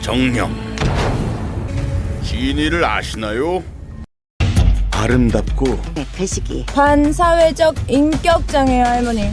정령. 지니를 아시나요? 아름답고 배시기 반사회적 인격장애요, 할머니.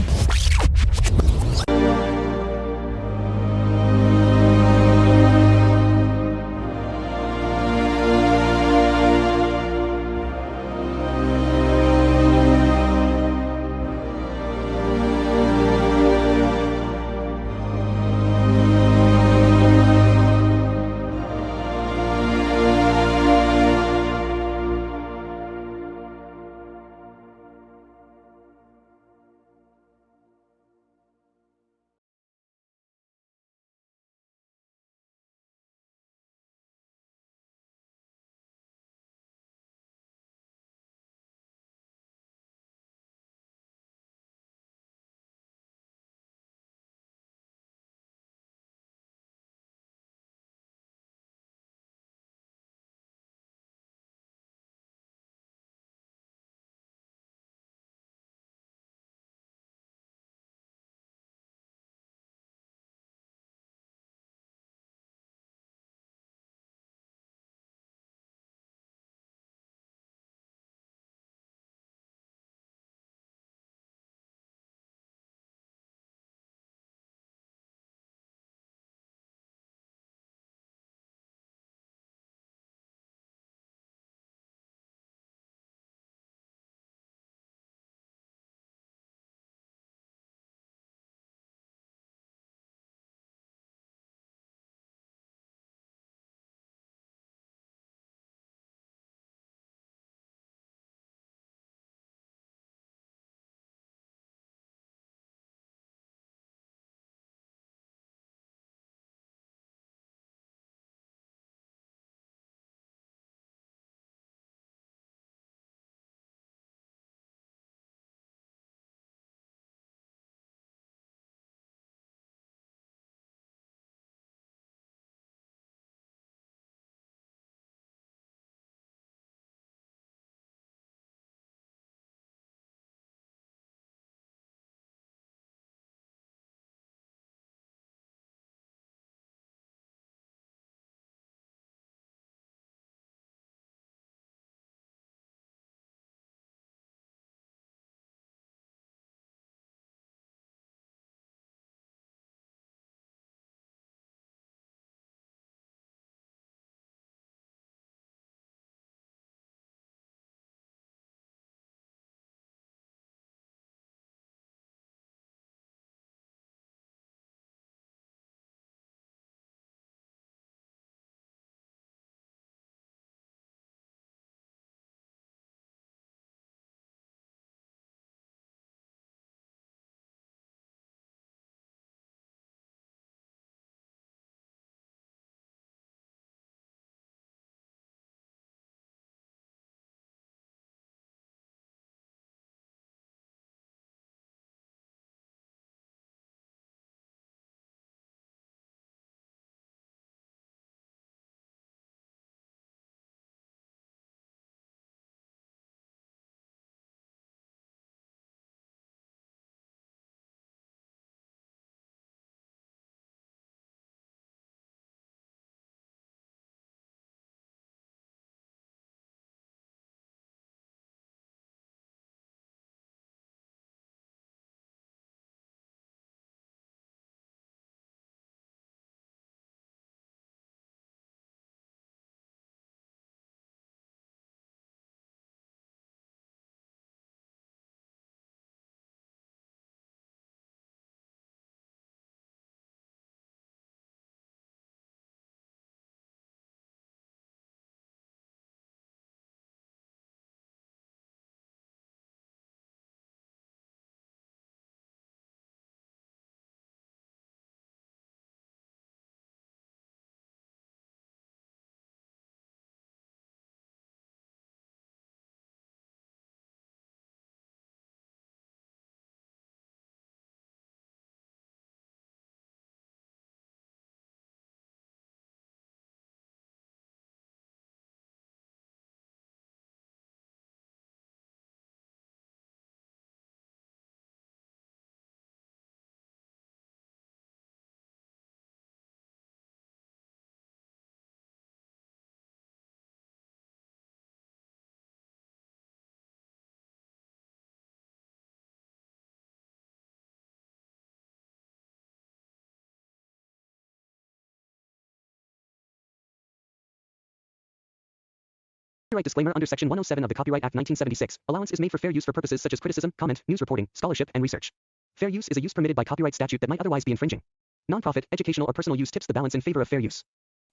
Copyright disclaimer under Section 107 of the Copyright Act 1976. Allowance is made for fair use for purposes such as criticism, comment, news reporting, scholarship, and research. Fair use is a use permitted by copyright statute that might otherwise be infringing. Nonprofit, educational, or personal use tips the balance in favor of fair use.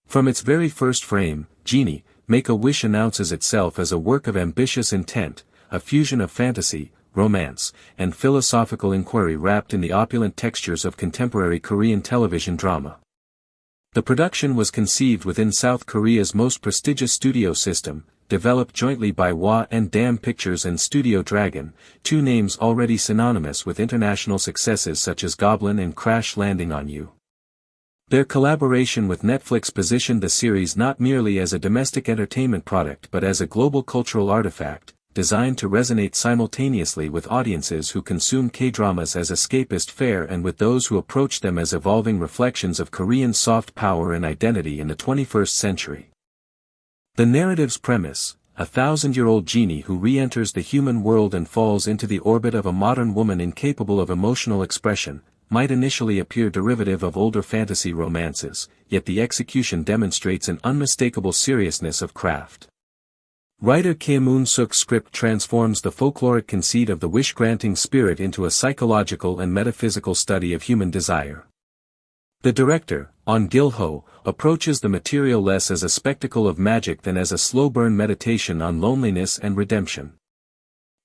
From its very first frame, Genie, Make-A-Wish announces itself as a work of ambitious intent, a fusion of fantasy, romance, and philosophical inquiry wrapped in the opulent textures of contemporary Korean television drama. The production was conceived within South Korea's most prestigious studio system, developed jointly by Hwa and Dam Pictures and Studio Dragon, two names already synonymous with international successes such as Goblin and Crash Landing on You. Their collaboration with Netflix positioned the series not merely as a domestic entertainment product but as a global cultural artifact, designed to resonate simultaneously with audiences who consume K-dramas as escapist fare and with those who approach them as evolving reflections of Korean soft power and identity in the 21st century. The narrative's premise, a thousand-year-old genie who re-enters the human world and falls into the orbit of a modern woman incapable of emotional expression, might initially appear derivative of older fantasy romances, yet the execution demonstrates an unmistakable seriousness of craft. Writer Ahn Eun-jin's script transforms the folkloric conceit of the wish-granting spirit into a psychological and metaphysical study of human desire. The director, Ahn Eun-jin, approaches the material less as a spectacle of magic than as a slow-burn meditation on loneliness and redemption.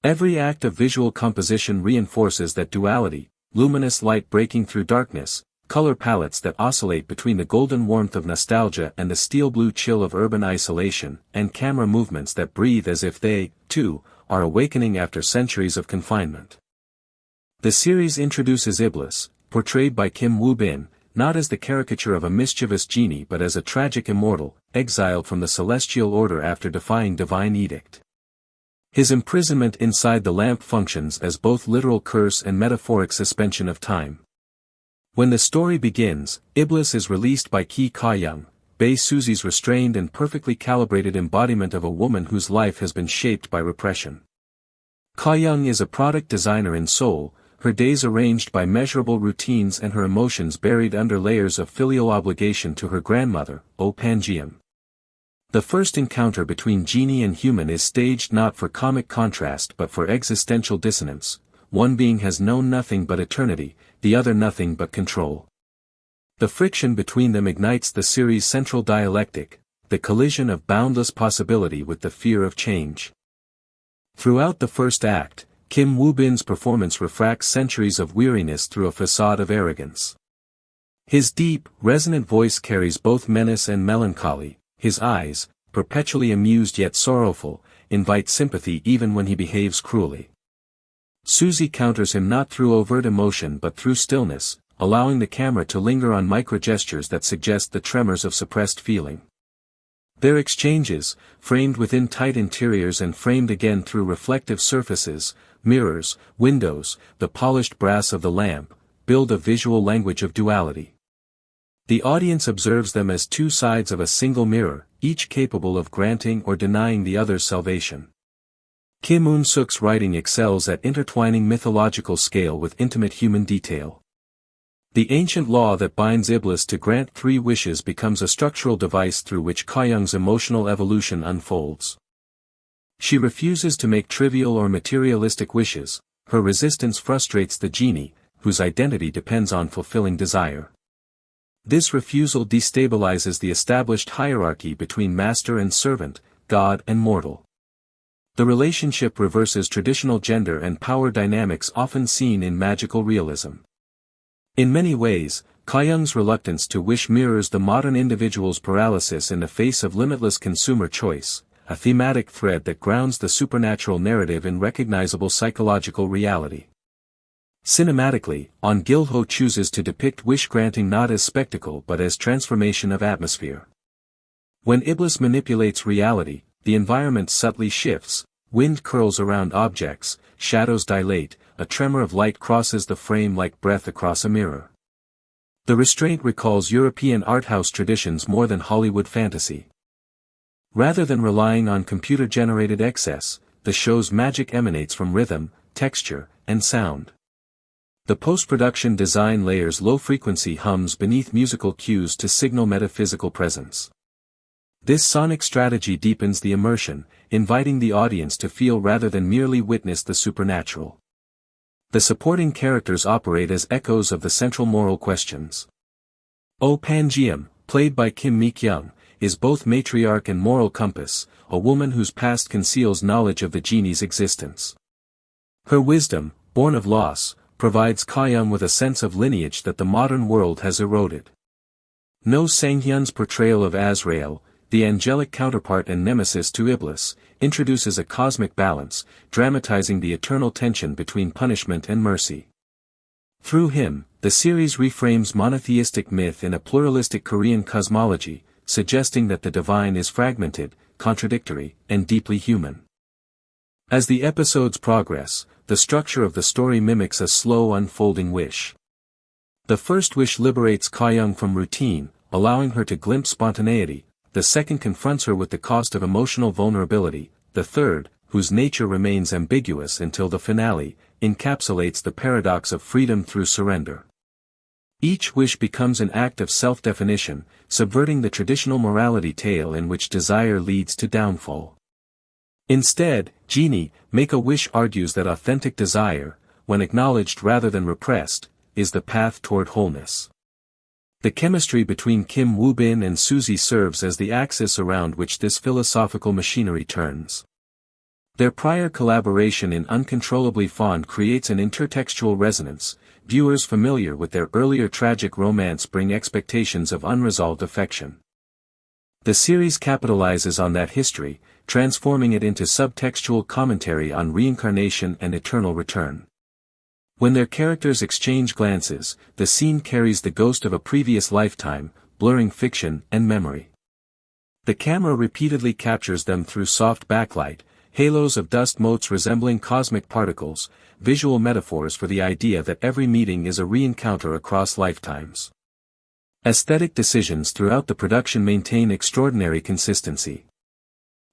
Every act of visual composition reinforces that duality, luminous light breaking through darkness, color palettes that oscillate between the golden warmth of nostalgia and the steel-blue chill of urban isolation, and camera movements that breathe as if they, too, are awakening after centuries of confinement. The series introduces Iblis, portrayed by Kim Woo-bin, not as the caricature of a mischievous genie but as a tragic immortal, exiled from the celestial order after defying divine edict. His imprisonment inside the lamp functions as both literal curse and metaphoric suspension of time. When the story begins, Iblis is released by Ki Ka-young, Bae Suzy's restrained and perfectly calibrated embodiment of a woman whose life has been shaped by repression. Ka-young is a product designer in Seoul, her days arranged by measurable routines and her emotions buried under layers of filial obligation to her grandmother, Oh Pan-jiam. The first encounter between genie and human is staged not for comic contrast but for existential dissonance. One being has known nothing but eternity, the other nothing but control. The friction between them ignites the series' central dialectic, the collision of boundless possibility with the fear of change. Throughout the first act, Kim Woo-bin's performance refracts centuries of weariness through a facade of arrogance. His deep, resonant voice carries both menace and melancholy, his eyes, perpetually amused yet sorrowful, invite sympathy even when he behaves cruelly. Suzy counters him not through overt emotion but through stillness, allowing the camera to linger on micro-gestures that suggest the tremors of suppressed feeling. Their exchanges, framed within tight interiors and framed again through reflective surfaces, mirrors, windows, the polished brass of the lamp, build a visual language of duality. The audience observes them as two sides of a single mirror, each capable of granting or denying the other's salvation. Kim Eun-suk's writing excels at intertwining mythological scale with intimate human detail. The ancient law that binds Iblis to grant 3 wishes becomes a structural device through which Ka-young's emotional evolution unfolds. She refuses to make trivial or materialistic wishes, her resistance frustrates the genie, whose identity depends on fulfilling desire. This refusal destabilizes the established hierarchy between master and servant, god and mortal. The relationship reverses traditional gender and power dynamics often seen in magical realism. In many ways, Ka-young's reluctance to wish mirrors the modern individual's paralysis in the face of limitless consumer choice, a thematic thread that grounds the supernatural narrative in recognizable psychological reality. Cinematically, Ahn Eun-jin chooses to depict wish-granting not as spectacle but as transformation of atmosphere. When Iblis manipulates reality, the environment subtly shifts, wind curls around objects, shadows dilate, a tremor of light crosses the frame like breath across a mirror. The restraint recalls European arthouse traditions more than Hollywood fantasy. Rather than relying on computer-generated excess, the show's magic emanates from rhythm, texture, and sound. The post-production design layers low-frequency hums beneath musical cues to signal metaphysical presence. This sonic strategy deepens the immersion, inviting the audience to feel rather than merely witness the supernatural. The supporting characters operate as echoes of the central moral questions. Oh Pan-geum, played by Kim Mi-kyung, is both matriarch and moral compass, a woman whose past conceals knowledge of the genie's existence. Her wisdom, born of loss, provides Kyoung with a sense of lineage that the modern world has eroded. No Sang-hyun's portrayal of Azrael, the angelic counterpart and nemesis to Iblis, introduces a cosmic balance, dramatizing the eternal tension between punishment and mercy. Through him, the series reframes monotheistic myth in a pluralistic Korean cosmology, suggesting that the divine is fragmented, contradictory, and deeply human. As the episodes progress, the structure of the story mimics a slow unfolding wish. The first wish liberates Kyoung from routine, allowing her to glimpse spontaneity. The second confronts her with the cost of emotional vulnerability. The third, whose nature remains ambiguous until the finale, encapsulates the paradox of freedom through surrender. Each wish becomes an act of self-definition, subverting the traditional morality tale in which desire leads to downfall. Instead, Genie, Make-A-Wish argues that authentic desire, when acknowledged rather than repressed, is the path toward wholeness. The chemistry between Kim Woo-bin and Suzy serves as the axis around which this philosophical machinery turns. Their prior collaboration in Uncontrollably Fond creates an intertextual resonance. Viewers familiar with their earlier tragic romance bring expectations of unresolved affection. The series capitalizes on that history, transforming it into subtextual commentary on reincarnation and eternal return. When their characters exchange glances, the scene carries the ghost of a previous lifetime, blurring fiction and memory. The camera repeatedly captures them through soft backlight, halos of dust motes resembling cosmic particles, visual metaphors for the idea that every meeting is a re-encounter across lifetimes. Aesthetic decisions throughout the production maintain extraordinary consistency.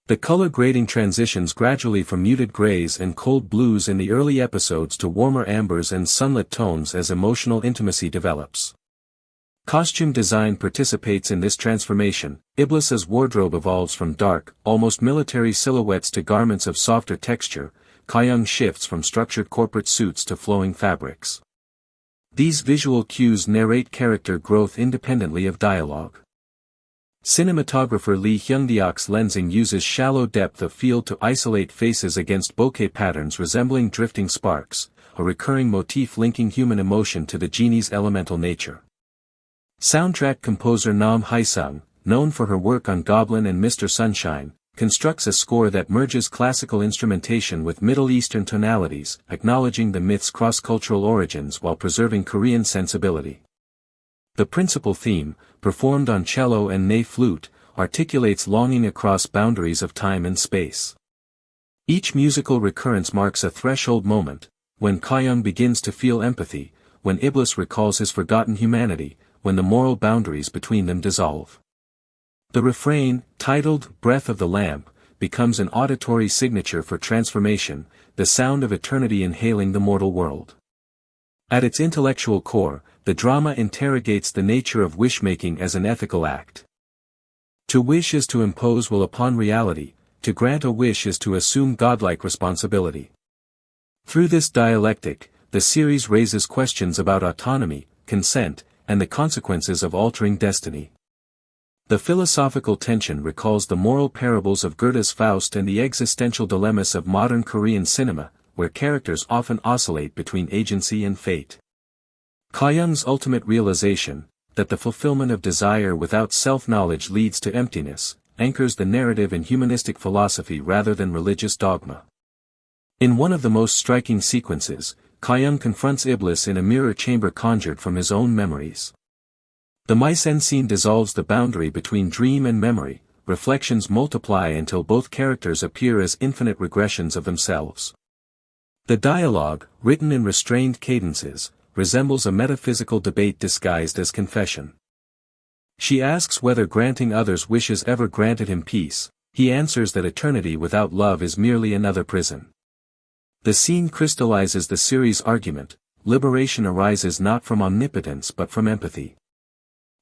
The color grading transitions gradually from muted grays and cold blues in the early episodes to warmer ambers and sunlit tones as emotional intimacy develops. Costume design participates in this transformation. Iblis's wardrobe evolves from dark, almost military silhouettes to garments of softer texture. Kyoung shifts from structured corporate suits to flowing fabrics. These visual cues narrate character growth independently of dialogue. Cinematographer Lee Hyung-deok's lensing uses shallow depth of field to isolate faces against bokeh patterns resembling drifting sparks, a recurring motif linking human emotion to the genie's elemental nature. Soundtrack composer Nam Hae-sung, known for her work on Goblin and Mr. Sunshine, constructs a score that merges classical instrumentation with Middle Eastern tonalities, acknowledging the myth's cross-cultural origins while preserving Korean sensibility. The principal theme, performed on cello and ney flute, articulates longing across boundaries of time and space. Each musical recurrence marks a threshold moment, when Kyoung begins to feel empathy, when Iblis recalls his forgotten humanity, when the moral boundaries between them dissolve. The refrain, titled Breath of the Lamp, becomes an auditory signature for transformation, the sound of eternity inhaling the mortal world. At its intellectual core, the drama interrogates the nature of wish-making as an ethical act. To wish is to impose will upon reality, to grant a wish is to assume godlike responsibility. Through this dialectic, the series raises questions about autonomy, consent, and the consequences of altering destiny. The philosophical tension recalls the moral parables of Goethe's Faust and the existential dilemmas of modern Korean cinema, where characters often oscillate between agency and fate. Kyoung's ultimate realization, that the fulfillment of desire without self-knowledge leads to emptiness, anchors the narrative in humanistic philosophy rather than religious dogma. In one of the most striking sequences, Kyoung confronts Iblis in a mirror chamber conjured from his own memories. The mise-en scene dissolves the boundary between dream and memory, reflections multiply until both characters appear as infinite regressions of themselves. The dialogue, written in restrained cadences, resembles a metaphysical debate disguised as confession. She asks whether granting others' wishes ever granted him peace. He answers that eternity without love is merely another prison. The scene crystallizes the series' argument: liberation arises not from omnipotence but from empathy.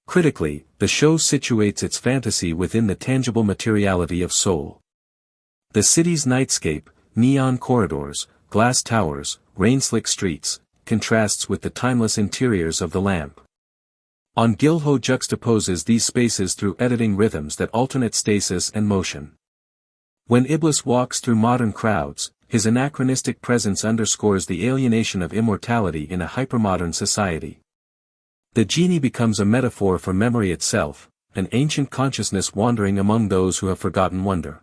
Critically, the show situates its fantasy within the tangible materiality of Seoul. The city's nightscape, neon corridors, glass towers, rain-slick streets, contrasts with the timeless interiors of the lamp. Ahn Eun-jin juxtaposes these spaces through editing rhythms that alternate stasis and motion. When Iblis walks through modern crowds, his anachronistic presence underscores the alienation of immortality in a hypermodern society. The genie becomes a metaphor for memory itself, an ancient consciousness wandering among those who have forgotten wonder.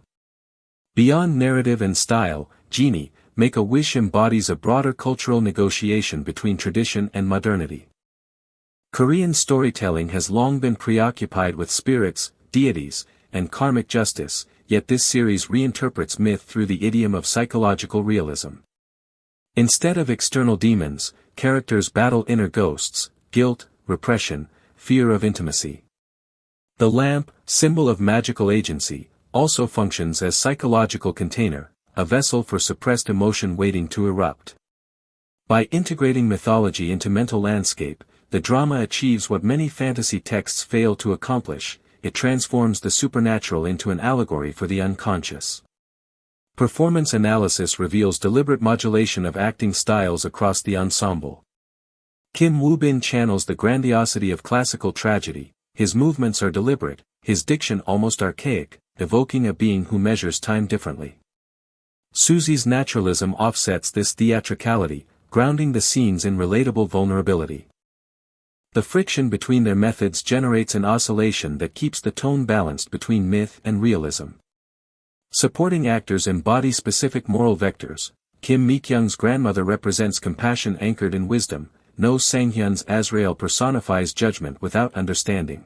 Beyond narrative and style, Genie, Make a Wish embodies a broader cultural negotiation between tradition and modernity. Korean storytelling has long been preoccupied with spirits, deities, and karmic justice, yet this series reinterprets myth through the idiom of psychological realism. Instead of external demons, characters battle inner ghosts, guilt, repression, fear of intimacy. The lamp, symbol of magical agency, also functions as psychological container, a vessel for suppressed emotion waiting to erupt. By integrating mythology into mental landscape, the drama achieves what many fantasy texts fail to accomplish: it transforms the supernatural into an allegory for the unconscious. Performance analysis reveals deliberate modulation of acting styles across the ensemble. Kim Woo-bin channels the grandiosity of classical tragedy, his movements are deliberate, his diction almost archaic, evoking a being who measures time differently. Suzy's naturalism offsets this theatricality, grounding the scenes in relatable vulnerability. The friction between their methods generates an oscillation that keeps the tone balanced between myth and realism. Supporting actors embody specific moral vectors. Kim Mi-kyung's grandmother represents compassion anchored in wisdom, No Sang-hyun's Azrael personifies judgment without understanding.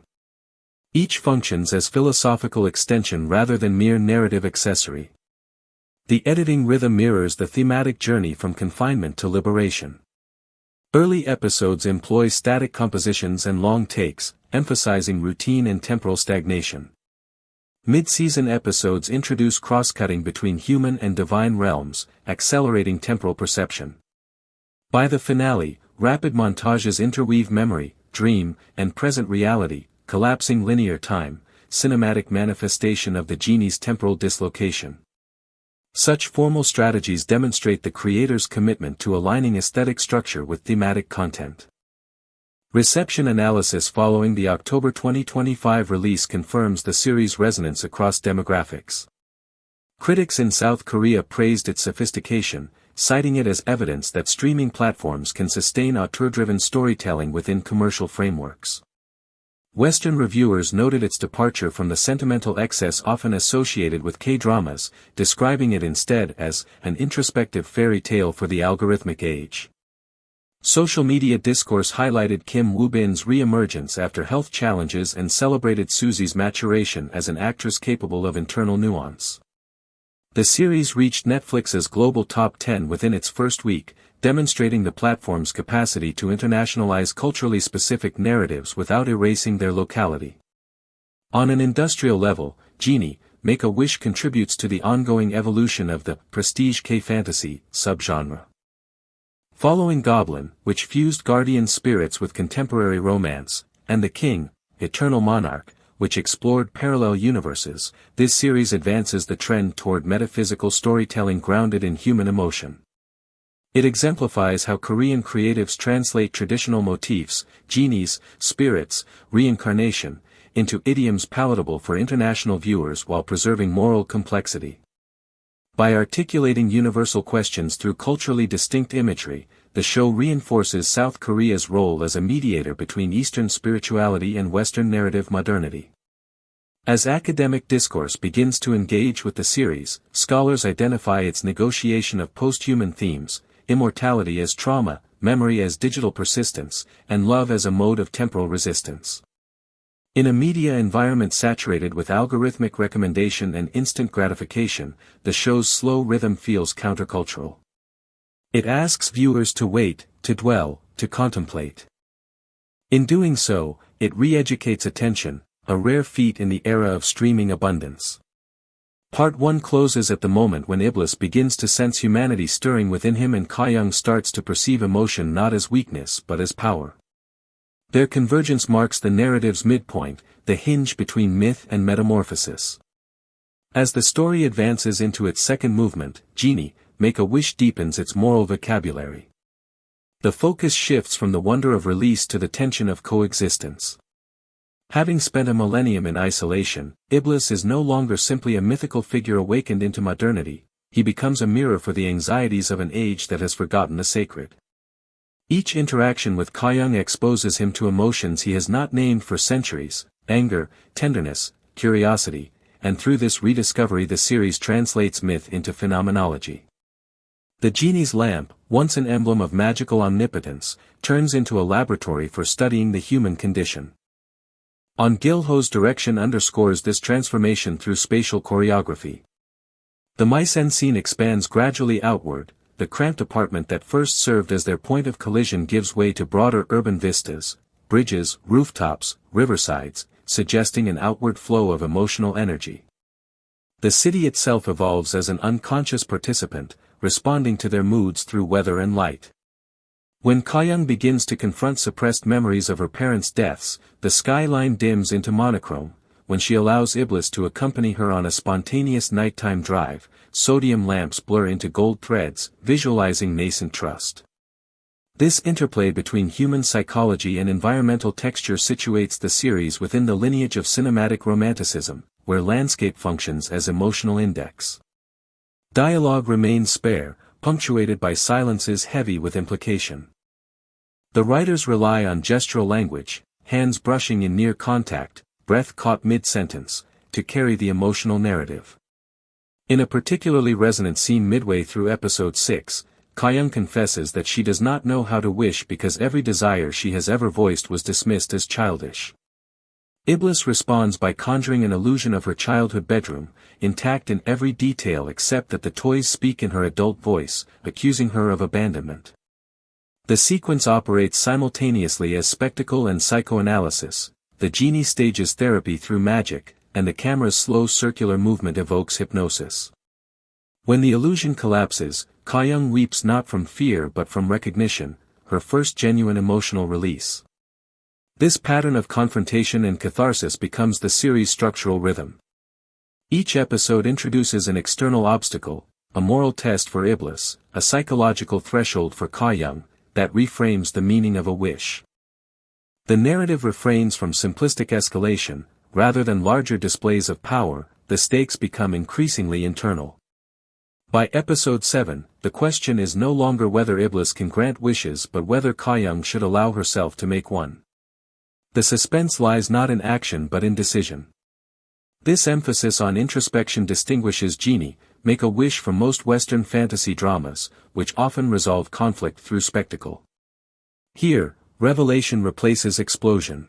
Each functions as philosophical extension rather than mere narrative accessory. The editing rhythm mirrors the thematic journey from confinement to liberation. Early episodes employ static compositions and long takes, emphasizing routine and temporal stagnation. Mid-season episodes introduce cross-cutting between human and divine realms, accelerating temporal perception. By the finale, rapid montages interweave memory, dream, and present reality, collapsing linear time, cinematic manifestation of the genie's temporal dislocation. Such formal strategies demonstrate the creator's commitment to aligning aesthetic structure with thematic content. Reception analysis following the October 2025 release confirms the series' resonance across demographics. Critics in South Korea praised its sophistication, citing it as evidence that streaming platforms can sustain auteur-driven storytelling within commercial frameworks. Western reviewers noted its departure from the sentimental excess often associated with K-dramas, describing it instead as an introspective fairy tale for the algorithmic age. Social media discourse highlighted Kim Woo-bin's re-emergence after health challenges and celebrated Suzy's maturation as an actress capable of internal nuance. The series reached Netflix's global top 10 within its first week, demonstrating the platform's capacity to internationalize culturally specific narratives without erasing their locality. On an industrial level, Genie, Make a Wish contributes to the ongoing evolution of the prestige K-fantasy subgenre. Following Goblin, which fused guardian spirits with contemporary romance, and The King, Eternal Monarch, which explored parallel universes, this series advances the trend toward metaphysical storytelling grounded in human emotion. It exemplifies how Korean creatives translate traditional motifs, genies, spirits, reincarnation, into idioms palatable for international viewers while preserving moral complexity. By articulating universal questions through culturally distinct imagery, the show reinforces South Korea's role as a mediator between Eastern spirituality and Western narrative modernity. As academic discourse begins to engage with the series, scholars identify its negotiation of post-human themes, immortality as trauma, memory as digital persistence, and love as a mode of temporal resistance. In a media environment saturated with algorithmic recommendation and instant gratification, the show's slow rhythm feels countercultural. It asks viewers to wait, to dwell, to contemplate. In doing so, it re-educates attention, a rare feat in the era of streaming abundance. Part 1 closes at the moment when Iblis begins to sense humanity stirring within him and Ka-young starts to perceive emotion not as weakness but as power. Their convergence marks the narrative's midpoint, the hinge between myth and metamorphosis. As the story advances into its second movement, Genie, Make a Wish deepens its moral vocabulary. The focus shifts from the wonder of release to the tension of coexistence. Having spent a millennium in isolation, Iblis is no longer simply a mythical figure awakened into modernity, he becomes a mirror for the anxieties of an age that has forgotten the sacred. Each interaction with Kyoung exposes him to emotions he has not named for centuries: anger, tenderness, curiosity, and through this rediscovery the series translates myth into phenomenology. The genie's lamp, once an emblem of magical omnipotence, turns into a laboratory for studying the human condition. Ahn Gil-ho's direction underscores this transformation through spatial choreography. The mise-en scene expands gradually outward, the cramped apartment that first served as their point of collision gives way to broader urban vistas, bridges, rooftops, riversides, suggesting an outward flow of emotional energy. The city itself evolves as an unconscious participant, responding to their moods through weather and light. When Kyoung begins to confront suppressed memories of her parents' deaths, the skyline dims into monochrome. When she allows Iblis to accompany her on a spontaneous nighttime drive, sodium lamps blur into gold threads, visualizing nascent trust. This interplay between human psychology and environmental texture situates the series within the lineage of cinematic romanticism, where landscape functions as emotional index. Dialogue remains spare, punctuated by silences heavy with implication. The writers rely on gestural language, hands brushing in near contact, breath caught mid-sentence, to carry the emotional narrative. In a particularly resonant scene midway through episode 6, Kyoung confesses that she does not know how to wish because every desire she has ever voiced was dismissed as childish. Iblis responds by conjuring an illusion of her childhood bedroom, intact in every detail except that the toys speak in her adult voice, accusing her of abandonment. The sequence operates simultaneously as spectacle and psychoanalysis. The genie stages therapy through magic, and the camera's slow circular movement evokes hypnosis. When the illusion collapses, Kyoung weeps not from fear but from recognition, her first genuine emotional release. This pattern of confrontation and catharsis becomes the series' structural rhythm. Each episode introduces an external obstacle, a moral test for Iblis, a psychological threshold for Kyoung, that reframes the meaning of a wish. The narrative refrains from simplistic escalation, rather than larger displays of power, the stakes become increasingly internal. By episode 7, the question is no longer whether Iblis can grant wishes but whether Kyoung should allow herself to make one. The suspense lies not in action but in decision. This emphasis on introspection distinguishes Genie, Make a Wish from most Western fantasy dramas, which often resolve conflict through spectacle. Here, revelation replaces explosion.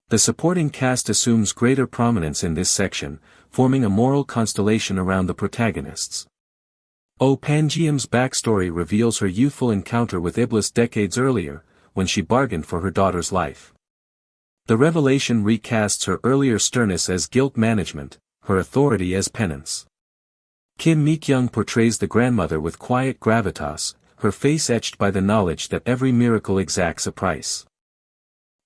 The supporting cast assumes greater prominence in this section, forming a moral constellation around the protagonists. Oh Pangeum's backstory reveals her youthful encounter with Iblis decades earlier, when she bargained for her daughter's life. The revelation recasts her earlier sternness as guilt management, her authority as penance. Kim Mi-kyung portrays the grandmother with quiet gravitas, her face etched by the knowledge that every miracle exacts a price.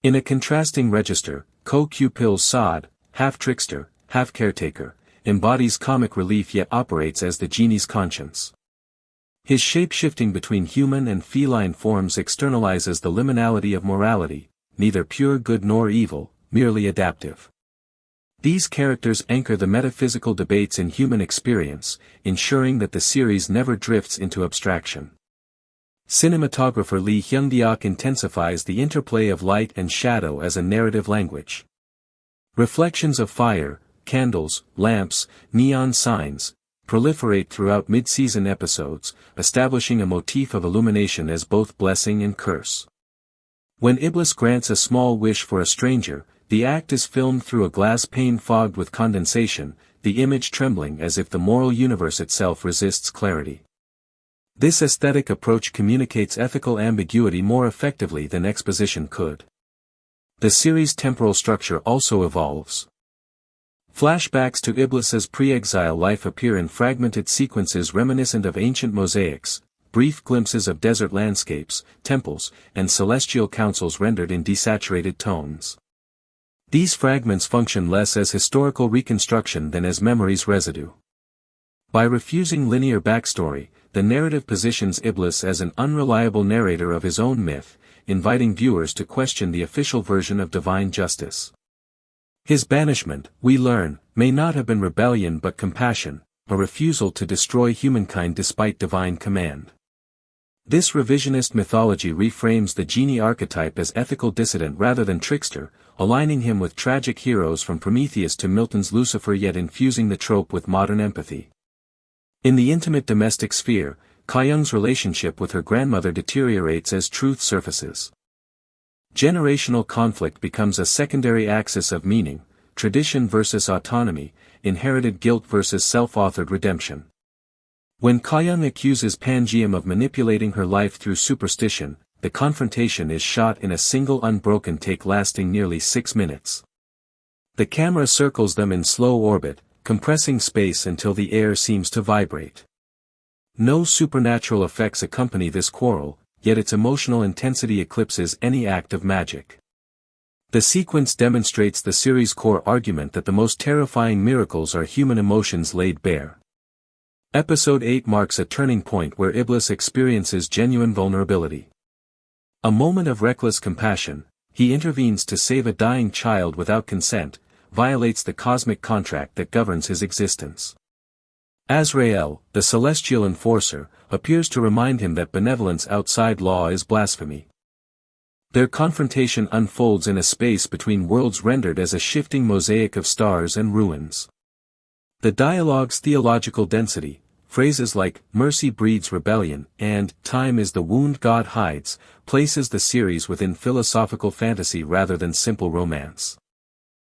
In a contrasting register, Ko Kyu-pil's Sod, half trickster, half caretaker, embodies comic relief yet operates as the genie's conscience. His shape-shifting between human and feline forms externalizes the liminality of morality, neither pure good nor evil, merely adaptive. These characters anchor the metaphysical debates in human experience, ensuring that the series never drifts into abstraction. Cinematographer Lee Hyung-deok intensifies the interplay of light and shadow as a narrative language. Reflections of fire, candles, lamps, neon signs, proliferate throughout mid-season episodes, establishing a motif of illumination as both blessing and curse. When Iblis grants a small wish for a stranger, the act is filmed through a glass pane fogged with condensation, the image trembling as if the moral universe itself resists clarity. This aesthetic approach communicates ethical ambiguity more effectively than exposition could. The series' temporal structure also evolves. Flashbacks to Iblis's pre-exile life appear in fragmented sequences reminiscent of ancient mosaics, brief glimpses of desert landscapes, temples, and celestial councils rendered in desaturated tones. These fragments function less as historical reconstruction than as memory's residue. By refusing linear backstory, the narrative positions Iblis as an unreliable narrator of his own myth, inviting viewers to question the official version of divine justice. His banishment, we learn, may not have been rebellion but compassion, a refusal to destroy humankind despite divine command. This revisionist mythology reframes the genie archetype as ethical dissident rather than trickster, aligning him with tragic heroes from Prometheus to Milton's Lucifer, yet infusing the trope with modern empathy. In the intimate domestic sphere, Kyoung's relationship with her grandmother deteriorates as truth surfaces. Generational conflict becomes a secondary axis of meaning, tradition versus autonomy, inherited guilt versus self-authored redemption. When Kyoung accuses Pangeum of manipulating her life through superstition, the confrontation is shot in a single unbroken take lasting nearly 6 minutes. The camera circles them in slow orbit, compressing space until the air seems to vibrate. No supernatural effects accompany this quarrel, yet its emotional intensity eclipses any act of magic. The sequence demonstrates the series' core argument that the most terrifying miracles are human emotions laid bare. Episode 8 marks a turning point where Iblis experiences genuine vulnerability. A moment of reckless compassion, he intervenes to save a dying child without consent, violates the cosmic contract that governs his existence. Azrael, the celestial enforcer, appears to remind him that benevolence outside law is blasphemy. Their confrontation unfolds in a space between worlds rendered as a shifting mosaic of stars and ruins. The dialogue's theological density, phrases like, "mercy breeds rebellion," and "time is the wound God hides," places the series within philosophical fantasy rather than simple romance.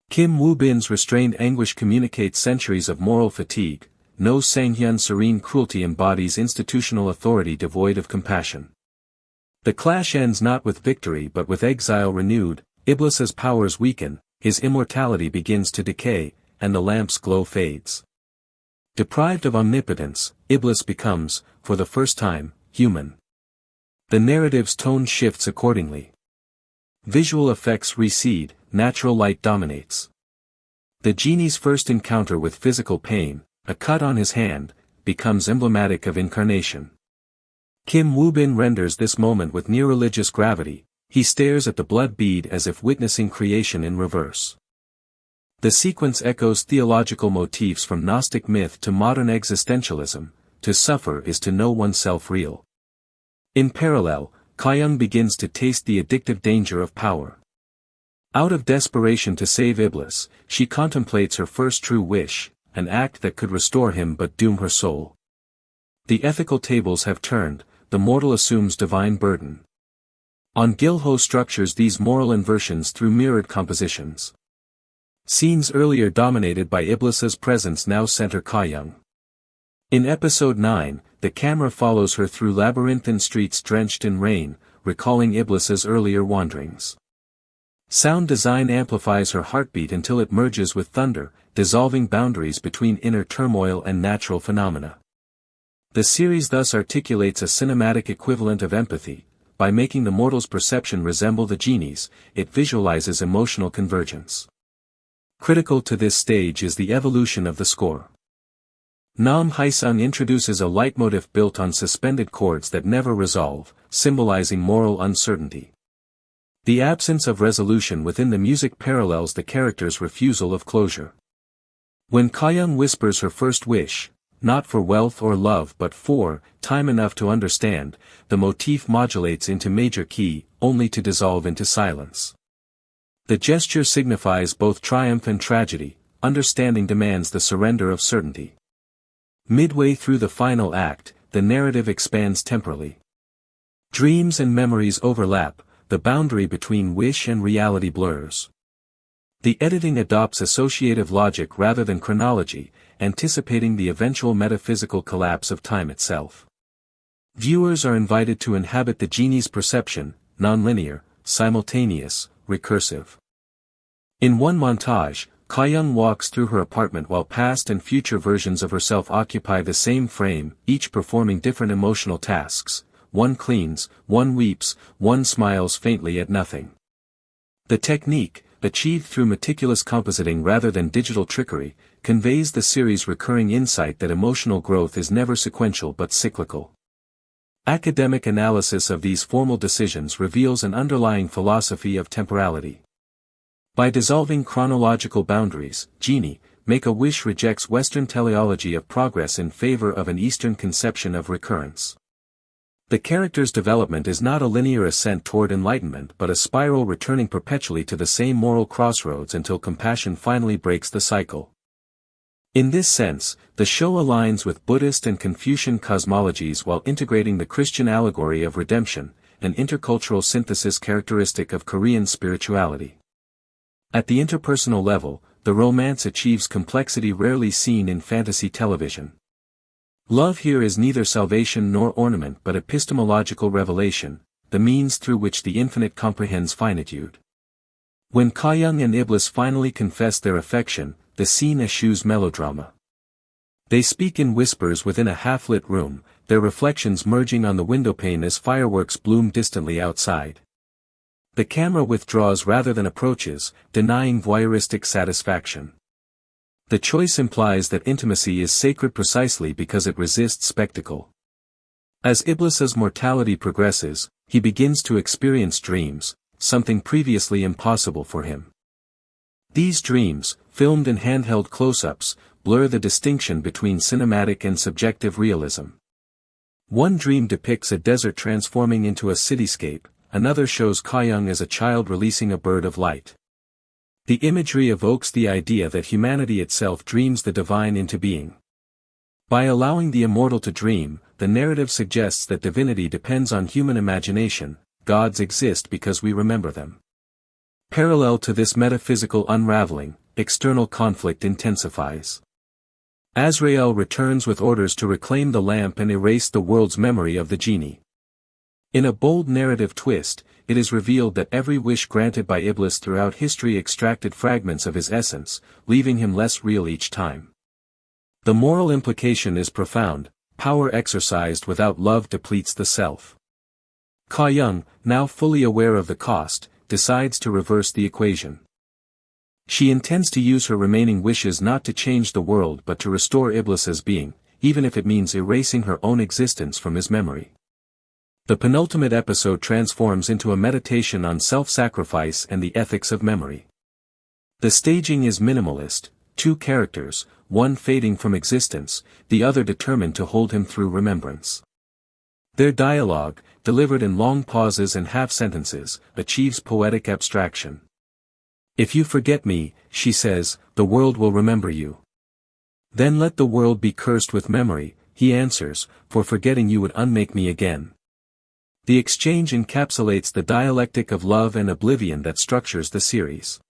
Kim Woo-bin's restrained anguish communicates centuries of moral fatigue. No Sang-hyun's serene cruelty embodies institutional authority devoid of compassion. The clash ends not with victory but with exile renewed. Iblis's powers weaken, his immortality begins to decay, and the lamp's glow fades. Deprived of omnipotence, Iblis becomes, for the first time, human. The narrative's tone shifts accordingly. Visual effects recede, natural light dominates. The genie's first encounter with physical pain, a cut on his hand, becomes emblematic of incarnation. Kim Woo-bin renders this moment with near-religious gravity. He stares at the blood bead as if witnessing creation in reverse. The sequence echoes theological motifs from Gnostic myth to modern existentialism. To suffer is to know oneself real. In parallel, Kyoung begins to taste the addictive danger of power. Out of desperation to save Iblis, she contemplates her first true wish, an act that could restore him but doom her soul. The ethical tables have turned, the mortal assumes divine burden. Ahn Gil-ho structures these moral inversions through mirrored compositions. Scenes earlier dominated by Iblis's presence now center Kyoung. In episode 9, the camera follows her through labyrinthine streets drenched in rain, recalling Iblis's earlier wanderings. Sound design amplifies her heartbeat until it merges with thunder, dissolving boundaries between inner turmoil and natural phenomena. The series thus articulates a cinematic equivalent of empathy. By making the mortal's perception resemble the genie's, it visualizes emotional convergence. Critical to this stage is the evolution of the score. Nam Hae-sung introduces a leitmotif built on suspended chords that never resolve, symbolizing moral uncertainty. The absence of resolution within the music parallels the character's refusal of closure. When Kyoung whispers her first wish, not for wealth or love but for time enough to understand, the motif modulates into major key, only to dissolve into silence. The gesture signifies both triumph and tragedy. Understanding demands the surrender of certainty. Midway through the final act, the narrative expands temporally. Dreams and memories overlap, the boundary between wish and reality blurs. The editing adopts associative logic rather than chronology, anticipating the eventual metaphysical collapse of time itself. Viewers are invited to inhabit the genie's perception, nonlinear, simultaneous, recursive. In one montage, Ka-young walks through her apartment while past and future versions of herself occupy the same frame, each performing different emotional tasks. One cleans, one weeps, one smiles faintly at nothing. The technique, achieved through meticulous compositing rather than digital trickery, conveys the series' recurring insight that emotional growth is never sequential but cyclical. Academic analysis of these formal decisions reveals an underlying philosophy of temporality. By dissolving chronological boundaries, Genie, Make-A-Wish rejects Western teleology of progress in favor of an Eastern conception of recurrence. The character's development is not a linear ascent toward enlightenment but a spiral returning perpetually to the same moral crossroads until compassion finally breaks the cycle. In this sense, the show aligns with Buddhist and Confucian cosmologies while integrating the Christian allegory of redemption, an intercultural synthesis characteristic of Korean spirituality. At the interpersonal level, the romance achieves complexity rarely seen in fantasy television. Love here is neither salvation nor ornament but epistemological revelation, the means through which the infinite comprehends finitude. When Ka-young and Iblis finally confess their affection, the scene eschews melodrama. They speak in whispers within a half-lit room, their reflections merging on the windowpane as fireworks bloom distantly outside. The camera withdraws rather than approaches, denying voyeuristic satisfaction. The choice implies that intimacy is sacred precisely because it resists spectacle. As Iblis's mortality progresses, he begins to experience dreams, something previously impossible for him. These dreams, filmed in handheld close-ups, blur the distinction between cinematic and subjective realism. One dream depicts a desert transforming into a cityscape, another shows Ka-young as a child releasing a bird of light. The imagery evokes the idea that humanity itself dreams the divine into being. By allowing the immortal to dream, the narrative suggests that divinity depends on human imagination, gods exist because we remember them. Parallel to this metaphysical unraveling, external conflict intensifies. Azrael returns with orders to reclaim the lamp and erase the world's memory of the genie. In a bold narrative twist, it is revealed that every wish granted by Iblis throughout history extracted fragments of his essence, leaving him less real each time. The moral implication is profound: power exercised without love depletes the self. Ka-young, now fully aware of the cost, decides to reverse the equation. She intends to use her remaining wishes not to change the world but to restore Iblis's being, even if it means erasing her own existence from his memory. The penultimate episode transforms into a meditation on self-sacrifice and the ethics of memory. The staging is minimalist, two characters, one fading from existence, the other determined to hold him through remembrance. Their dialogue, delivered in long pauses and half-sentences, achieves poetic abstraction. "If you forget me," she says, "the world will remember you." "Then let the world be cursed with memory," he answers, "for forgetting you would unmake me again." The exchange encapsulates the dialectic of love and oblivion that structures the series.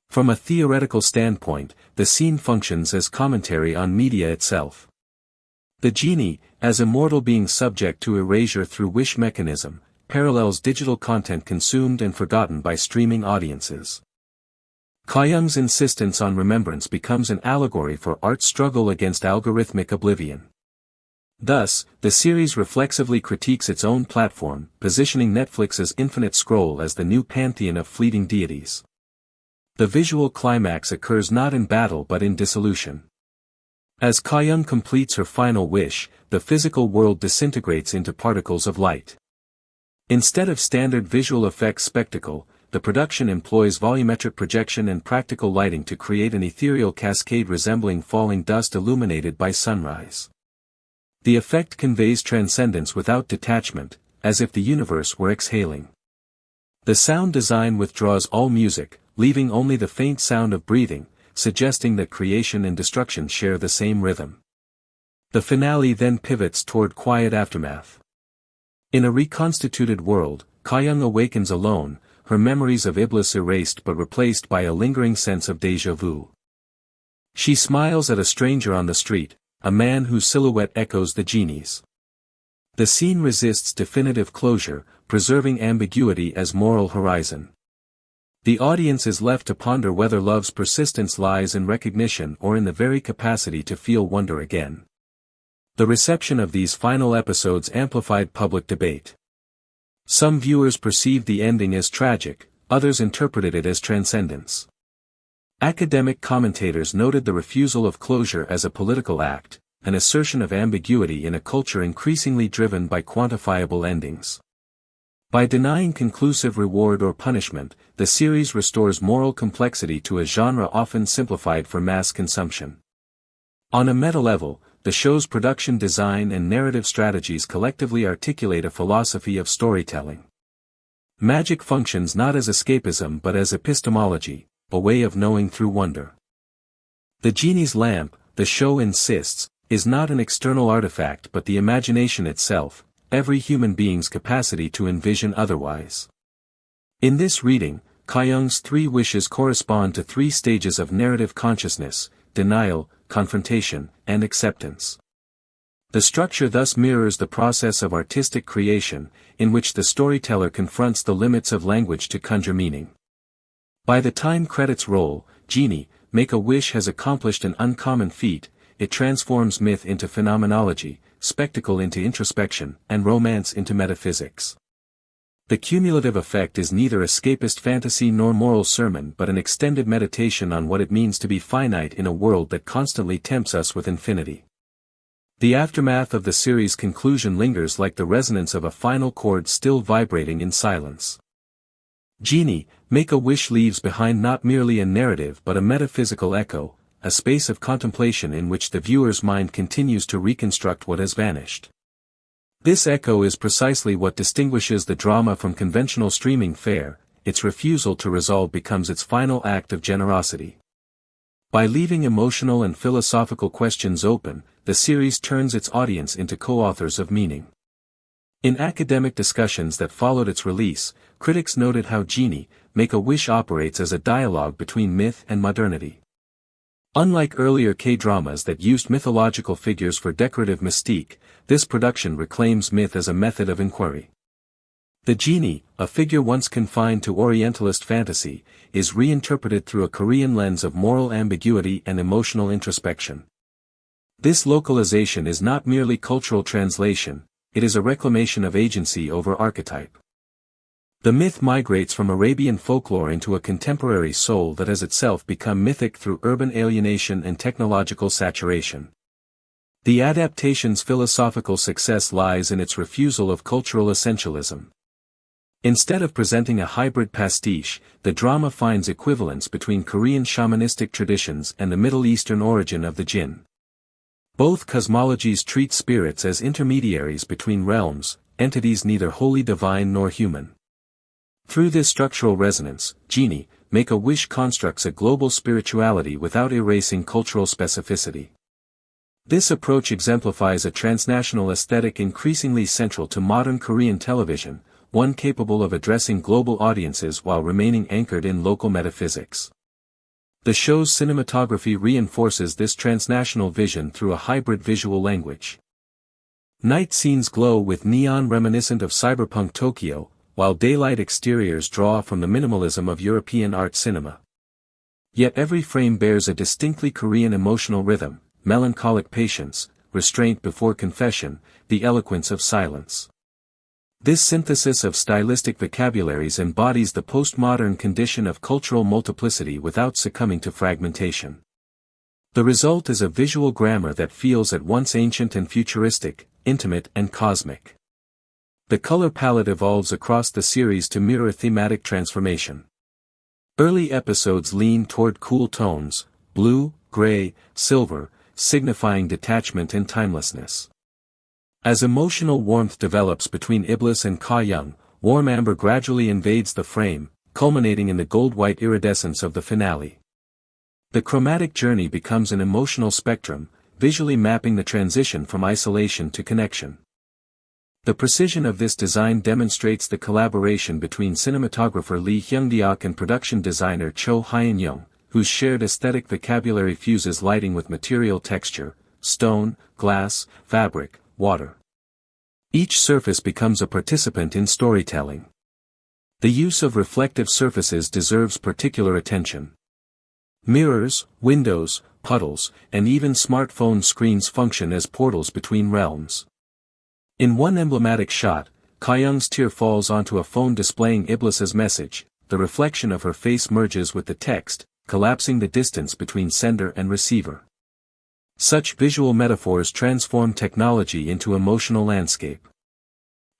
From a theoretical standpoint, the scene functions as commentary on media itself. The genie, as immortal being subject to erasure through wish mechanism, parallels digital content consumed and forgotten by streaming audiences. Ka-young's insistence on remembrance becomes an allegory for art's struggle against algorithmic oblivion. Thus, the series reflexively critiques its own platform, positioning Netflix's Infinite Scroll as the new pantheon of fleeting deities. The visual climax occurs not in battle but in dissolution. As Ka-young completes her final wish, the physical world disintegrates into particles of light. Instead of standard visual effects spectacle, the production employs volumetric projection and practical lighting to create an ethereal cascade resembling falling dust illuminated by sunrise. The effect conveys transcendence without detachment, as if the universe were exhaling. The sound design withdraws all music, leaving only the faint sound of breathing, suggesting that creation and destruction share the same rhythm. The finale then pivots toward quiet aftermath. In a reconstituted world, Ka-young awakens alone, her memories of Iblis erased but replaced by a lingering sense of déjà vu. She smiles at a stranger on the street, a man whose silhouette echoes the genie's. The scene resists definitive closure, preserving ambiguity as moral horizon. The audience is left to ponder whether love's persistence lies in recognition or in the very capacity to feel wonder again. The reception of these final episodes amplified public debate. Some viewers perceived the ending as tragic, others interpreted it as transcendence. Academic commentators noted the refusal of closure as a political act, an assertion of ambiguity in a culture increasingly driven by quantifiable endings. By denying conclusive reward or punishment, the series restores moral complexity to a genre often simplified for mass consumption. On a meta level, the show's production design and narrative strategies collectively articulate a philosophy of storytelling. Magic functions not as escapism but as epistemology, a way of knowing through wonder. The genie's lamp, the show insists, is not an external artifact but the imagination itself, every human being's capacity to envision otherwise. In this reading, Ka-young's three wishes correspond to three stages of narrative consciousness: denial, confrontation, and acceptance. The structure thus mirrors the process of artistic creation, in which the storyteller confronts the limits of language to conjure meaning. By the time credits roll, Genie, Make a Wish has accomplished an uncommon feat. It transforms myth into phenomenology, spectacle into introspection, and romance into metaphysics. The cumulative effect is neither escapist fantasy nor moral sermon but an extended meditation on what it means to be finite in a world that constantly tempts us with infinity. The aftermath of the series' conclusion lingers like the resonance of a final chord still vibrating in silence. Genie, Make a Wish leaves behind not merely a narrative but a metaphysical echo, a space of contemplation in which the viewer's mind continues to reconstruct what has vanished. This echo is precisely what distinguishes the drama from conventional streaming fare. Its refusal to resolve becomes its final act of generosity. By leaving emotional and philosophical questions open, the series turns its audience into co-authors of meaning. In academic discussions that followed its release, critics noted how Genie, Make a Wish operates as a dialogue between myth and modernity. Unlike earlier K-dramas that used mythological figures for decorative mystique, this production reclaims myth as a method of inquiry. The genie, a figure once confined to Orientalist fantasy, is reinterpreted through a Korean lens of moral ambiguity and emotional introspection. This localization is not merely cultural translation, it is a reclamation of agency over archetype. The myth migrates from Arabian folklore into a contemporary soul that has itself become mythic through urban alienation and technological saturation. The adaptation's philosophical success lies in its refusal of cultural essentialism. Instead of presenting a hybrid pastiche, the drama finds equivalence between Korean shamanistic traditions and the Middle Eastern origin of the jinn. Both cosmologies treat spirits as intermediaries between realms, entities neither wholly divine nor human. Through this structural resonance, Genie, Make a Wish constructs a global spirituality without erasing cultural specificity. This approach exemplifies a transnational aesthetic increasingly central to modern Korean television, one capable of addressing global audiences while remaining anchored in local metaphysics. The show's cinematography reinforces this transnational vision through a hybrid visual language. Night scenes glow with neon reminiscent of cyberpunk Tokyo, while daylight exteriors draw from the minimalism of European art cinema. Yet every frame bears a distinctly Korean emotional rhythm, melancholic patience, restraint before confession, the eloquence of silence. This synthesis of stylistic vocabularies embodies the postmodern condition of cultural multiplicity without succumbing to fragmentation. The result is a visual grammar that feels at once ancient and futuristic, intimate and cosmic. The color palette evolves across the series to mirror thematic transformation. Early episodes lean toward cool tones, blue, gray, silver, signifying detachment and timelessness. As emotional warmth develops between Iblis and Ka-young, warm amber gradually invades the frame, culminating in the gold-white iridescence of the finale. The chromatic journey becomes an emotional spectrum, visually mapping the transition from isolation to connection. The precision of this design demonstrates the collaboration between cinematographer Lee Hyung-deok and production designer Cho Hyun-young, whose shared aesthetic vocabulary fuses lighting with material texture, stone, glass, fabric, water. Each surface becomes a participant in storytelling. The use of reflective surfaces deserves particular attention. Mirrors, windows, puddles, and even smartphone screens function as portals between realms. In one emblematic shot, Kyoung's tear falls onto a phone displaying Iblis's message. The reflection of her face merges with the text, collapsing the distance between sender and receiver. Such visual metaphors transform technology into emotional landscape.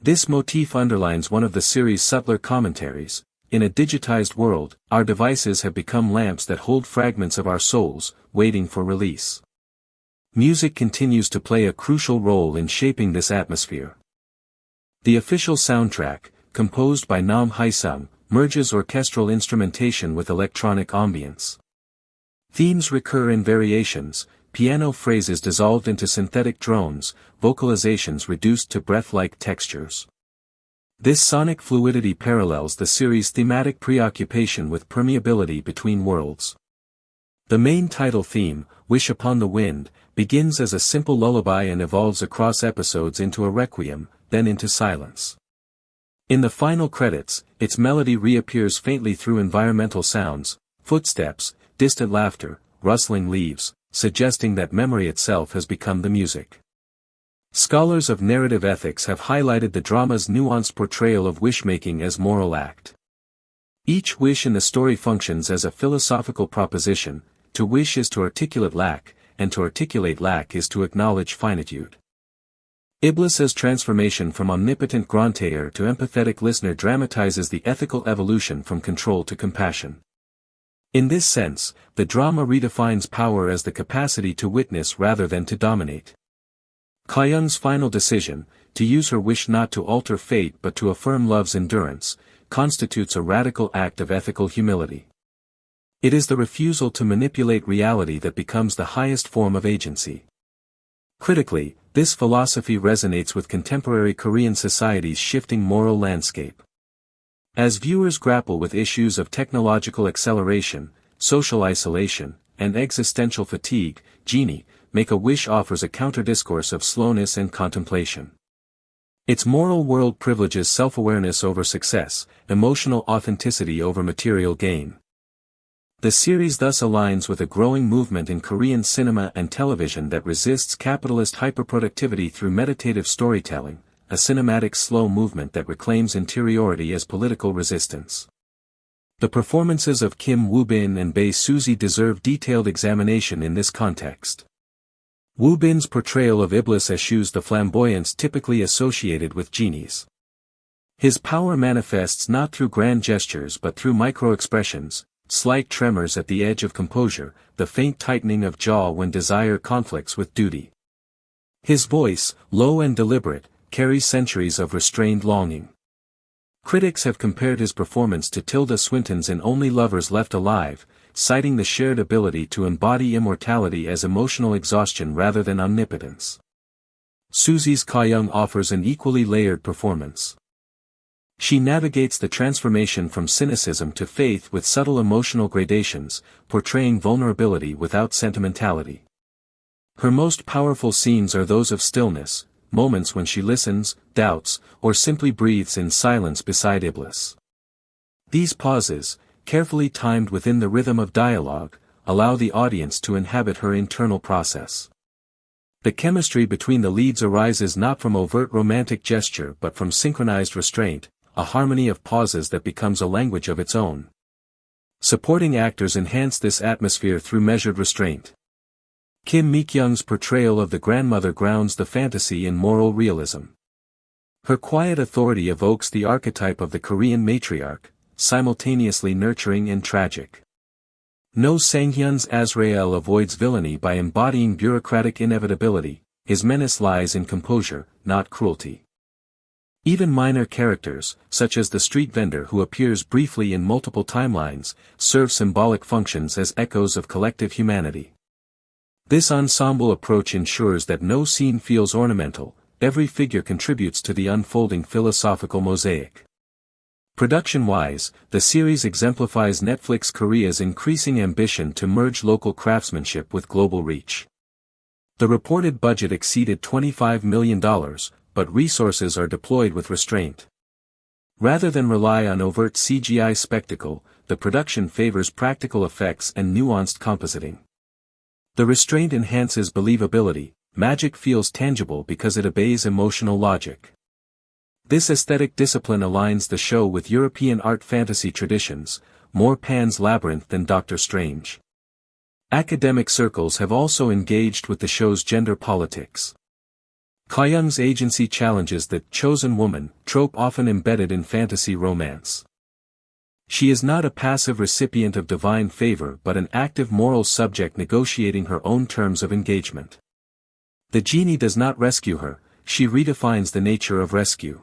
This motif underlines one of the series' subtler commentaries. In a digitized world, our devices have become lamps that hold fragments of our souls, waiting for release. Music continues to play a crucial role in shaping this atmosphere. The official soundtrack, composed by Nam Hae-sung, merges orchestral instrumentation with electronic ambience. Themes recur in variations, piano phrases dissolved into synthetic drones, vocalizations reduced to breath-like textures. This sonic fluidity parallels the series' thematic preoccupation with permeability between worlds. The main title theme, Wish Upon the Wind, begins as a simple lullaby and evolves across episodes into a requiem, then into silence. In the final credits, its melody reappears faintly through environmental sounds, footsteps, distant laughter, rustling leaves, suggesting that memory itself has become the music. Scholars of narrative ethics have highlighted the drama's nuanced portrayal of wish-making as moral act. Each wish in the story functions as a philosophical proposition. To wish is to articulate lack, and to articulate lack is to acknowledge finitude. Iblis's transformation from omnipotent grantaire to empathetic listener dramatizes the ethical evolution from control to compassion. In this sense, the drama redefines power as the capacity to witness rather than to dominate. Kyoung's final decision, to use her wish not to alter fate but to affirm love's endurance, constitutes a radical act of ethical humility. It is the refusal to manipulate reality that becomes the highest form of agency. Critically, this philosophy resonates with contemporary Korean society's shifting moral landscape. As viewers grapple with issues of technological acceleration, social isolation, and existential fatigue, Genie, Make-A-Wish offers a counter-discourse of slowness and contemplation. Its moral world privileges self-awareness over success, emotional authenticity over material gain. The series thus aligns with a growing movement in Korean cinema and television that resists capitalist hyperproductivity through meditative storytelling, a cinematic slow movement that reclaims interiority as political resistance. The performances of Kim Woo-bin and Bae Suzy deserve detailed examination in this context. Woo-bin's portrayal of Iblis eschews the flamboyance typically associated with genies. His power manifests not through grand gestures but through micro-expressions, slight tremors at the edge of composure, the faint tightening of jaw when desire conflicts with duty. His voice, low and deliberate, carries centuries of restrained longing. Critics have compared his performance to Tilda Swinton's in Only Lovers Left Alive, citing the shared ability to embody immortality as emotional exhaustion rather than omnipotence. Suzy's Kyoung offers an equally layered performance. She navigates the transformation from cynicism to faith with subtle emotional gradations, portraying vulnerability without sentimentality. Her most powerful scenes are those of stillness, moments when she listens, doubts, or simply breathes in silence beside Iblis. These pauses, carefully timed within the rhythm of dialogue, allow the audience to inhabit her internal process. The chemistry between the leads arises not from overt romantic gesture but from synchronized restraint, a harmony of pauses that becomes a language of its own. Supporting actors enhance this atmosphere through measured restraint. Kim Mi-kyung's portrayal of the grandmother grounds the fantasy in moral realism. Her quiet authority evokes the archetype of the Korean matriarch, simultaneously nurturing and tragic. No Sang-hyun's Azrael avoids villainy by embodying bureaucratic inevitability, his menace lies in composure, not cruelty. Even minor characters, such as the street vendor who appears briefly in multiple timelines, serve symbolic functions as echoes of collective humanity. This ensemble approach ensures that no scene feels ornamental, every figure contributes to the unfolding philosophical mosaic. Production-wise, the series exemplifies Netflix Korea's increasing ambition to merge local craftsmanship with global reach. The reported budget exceeded $25 million, but resources are deployed with restraint. Rather than rely on overt CGI spectacle, the production favors practical effects and nuanced compositing. The restraint enhances believability, magic feels tangible because it obeys emotional logic. This aesthetic discipline aligns the show with European art fantasy traditions, more Pan's Labyrinth than Doctor Strange. Academic circles have also engaged with the show's gender politics. Kyoung's agency challenges the chosen woman trope often embedded in fantasy romance. She is not a passive recipient of divine favor but an active moral subject negotiating her own terms of engagement. The genie does not rescue her, she redefines the nature of rescue.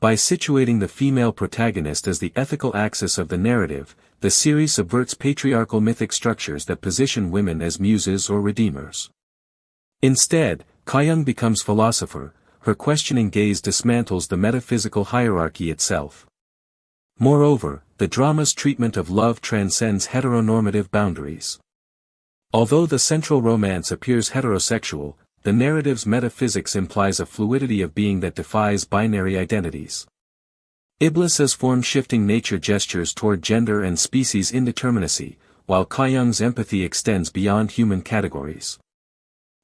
By situating the female protagonist as the ethical axis of the narrative, the series subverts patriarchal mythic structures that position women as muses or redeemers. Instead, Kyoung becomes philosopher, her questioning gaze dismantles the metaphysical hierarchy itself. Moreover, the drama's treatment of love transcends heteronormative boundaries. Although the central romance appears heterosexual, the narrative's metaphysics implies a fluidity of being that defies binary identities. Iblis's form-shifting nature gestures toward gender and species indeterminacy, while Kyoung's empathy extends beyond human categories.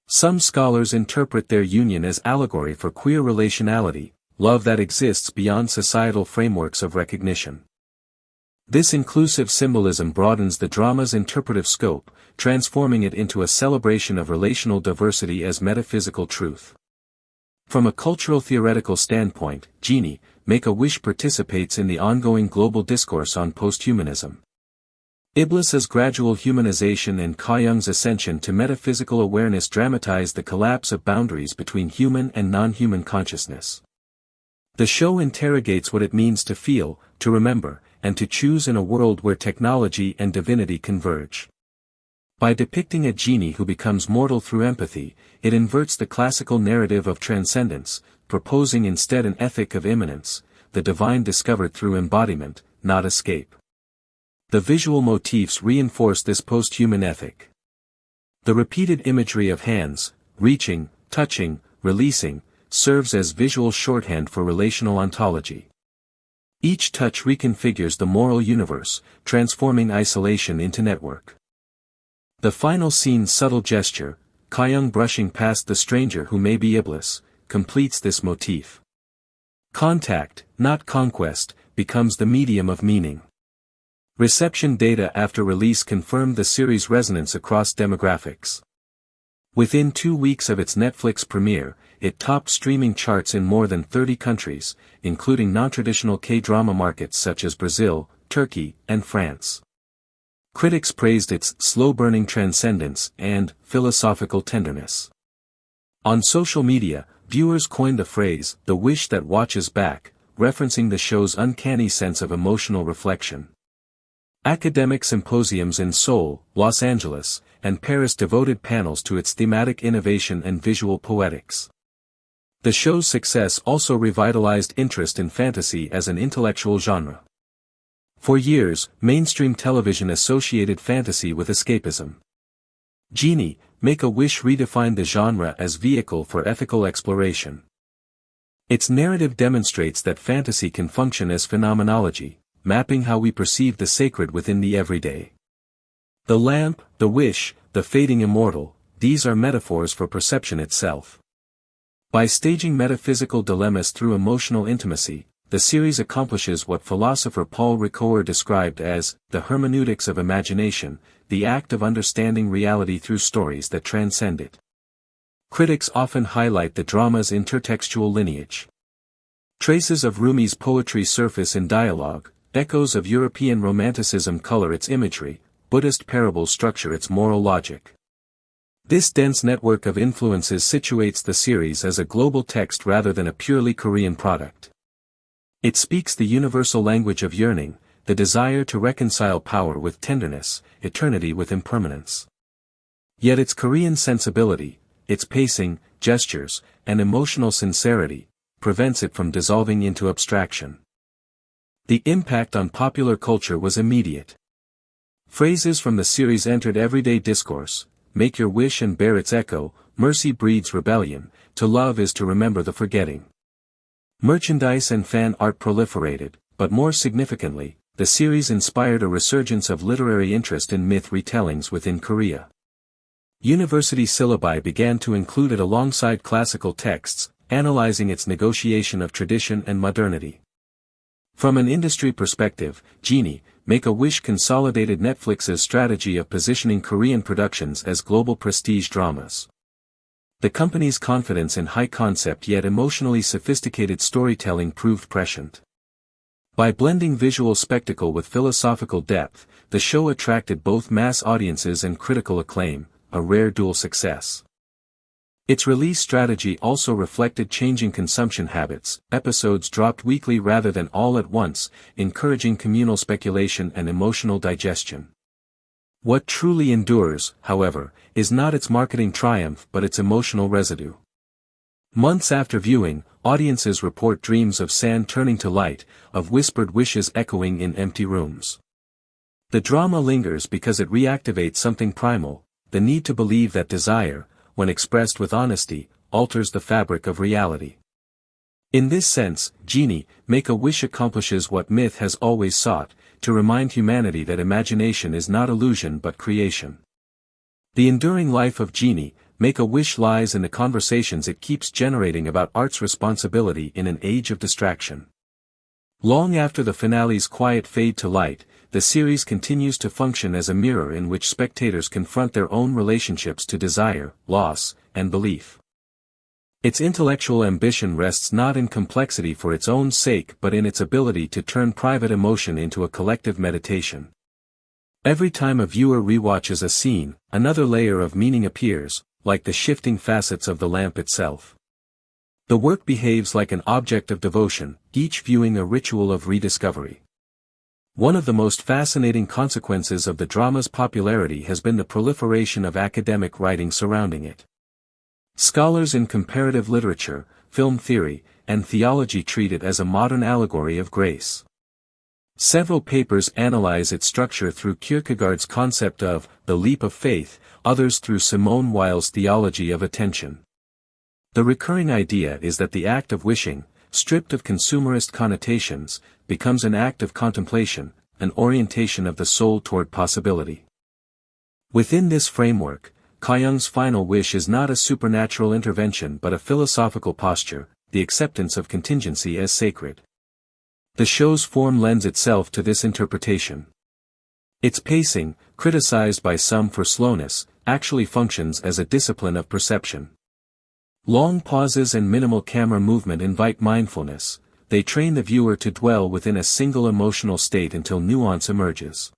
Some scholars interpret their union as allegory for queer relationality, love that exists beyond societal frameworks of recognition. This inclusive symbolism broadens the drama's interpretive scope, transforming it into a celebration of relational diversity as metaphysical truth. From a cultural theoretical standpoint, Genie, Make-A-Wish participates in the ongoing global discourse on posthumanism. Iblis's gradual humanization and Kyoung's ascension to metaphysical awareness dramatize the collapse of boundaries between human and non-human consciousness. The show interrogates what it means to feel, to remember, and to choose in a world where technology and divinity converge. By depicting a genie who becomes mortal through empathy, it inverts the classical narrative of transcendence, proposing instead an ethic of immanence, the divine discovered through embodiment, not escape. The visual motifs reinforce this post-human ethic. The repeated imagery of hands, reaching, touching, releasing, serves as visual shorthand for relational ontology. Each touch reconfigures the moral universe, transforming isolation into network. The final scene's subtle gesture, Kyoung brushing past the stranger who may be Iblis, completes this motif. Contact, not conquest, becomes the medium of meaning. Reception data after release confirmed the series' resonance across demographics. Within 2 weeks of its Netflix premiere, it topped streaming charts in more than 30 countries, including non-traditional K-drama markets such as Brazil, Turkey, and France. Critics praised its slow-burning transcendence and philosophical tenderness. On social media, viewers coined the phrase, "the wish that watches back," referencing the show's uncanny sense of emotional reflection. Academic symposiums in Seoul, Los Angeles, and Paris devoted panels to its thematic innovation and visual poetics. The show's success also revitalized interest in fantasy as an intellectual genre. For years, mainstream television associated fantasy with escapism. Genie, Make-A-Wish redefined the genre as vehicle for ethical exploration. Its narrative demonstrates that fantasy can function as phenomenology, mapping how we perceive the sacred within the everyday. The lamp, the wish, the fading immortal, these are metaphors for perception itself. By staging metaphysical dilemmas through emotional intimacy, the series accomplishes what philosopher Paul Ricoeur described as the hermeneutics of imagination, the act of understanding reality through stories that transcend it. Critics often highlight the drama's intertextual lineage. Traces of Rumi's poetry surface in dialogue, echoes of European Romanticism color its imagery, Buddhist parables structure its moral logic. This dense network of influences situates the series as a global text rather than a purely Korean product. It speaks the universal language of yearning, the desire to reconcile power with tenderness, eternity with impermanence. Yet its Korean sensibility, its pacing, gestures, and emotional sincerity, prevents it from dissolving into abstraction. The impact on popular culture was immediate. Phrases from the series entered everyday discourse: make your wish and bear its echo, mercy breeds rebellion, to love is to remember the forgetting. Merchandise and fan art proliferated, but more significantly, the series inspired a resurgence of literary interest in myth retellings within Korea. University syllabi began to include it alongside classical texts, analyzing its negotiation of tradition and modernity. From an industry perspective, Genie, Make-A-Wish consolidated Netflix's strategy of positioning Korean productions as global prestige dramas. The company's confidence in high-concept yet emotionally sophisticated storytelling proved prescient. By blending visual spectacle with philosophical depth, the show attracted both mass audiences and critical acclaim, a rare dual success. Its release strategy also reflected changing consumption habits. Episodes dropped weekly rather than all at once, encouraging communal speculation and emotional digestion. What truly endures, however, is not its marketing triumph but its emotional residue. Months after viewing, audiences report dreams of sand turning to light, of whispered wishes echoing in empty rooms. The drama lingers because it reactivates something primal, the need to believe that desire, when expressed with honesty, alters the fabric of reality. In this sense, Genie, Make-A-Wish accomplishes what myth has always sought, to remind humanity that imagination is not illusion but creation. The enduring life of Genie, Make-A-Wish lies in the conversations it keeps generating about art's responsibility in an age of distraction. Long after the finale's quiet fade to light, the series continues to function as a mirror in which spectators confront their own relationships to desire, loss, and belief. Its intellectual ambition rests not in complexity for its own sake but in its ability to turn private emotion into a collective meditation. Every time a viewer rewatches a scene, another layer of meaning appears, like the shifting facets of the lamp itself. The work behaves like an object of devotion, each viewing a ritual of rediscovery. One of the most fascinating consequences of the drama's popularity has been the proliferation of academic writing surrounding it. Scholars in comparative literature, film theory, and theology treat it as a modern allegory of grace. Several papers analyze its structure through Kierkegaard's concept of the leap of faith, others through Simone Weil's theology of attention. The recurring idea is that the act of wishing, stripped of consumerist connotations, becomes an act of contemplation, an orientation of the soul toward possibility. Within this framework, Kyung's final wish is not a supernatural intervention but a philosophical posture, the acceptance of contingency as sacred. The show's form lends itself to this interpretation. Its pacing, criticized by some for slowness, actually functions as a discipline of perception. Long pauses and minimal camera movement invite mindfulness, they train the viewer to dwell within a single emotional state until nuance emerges.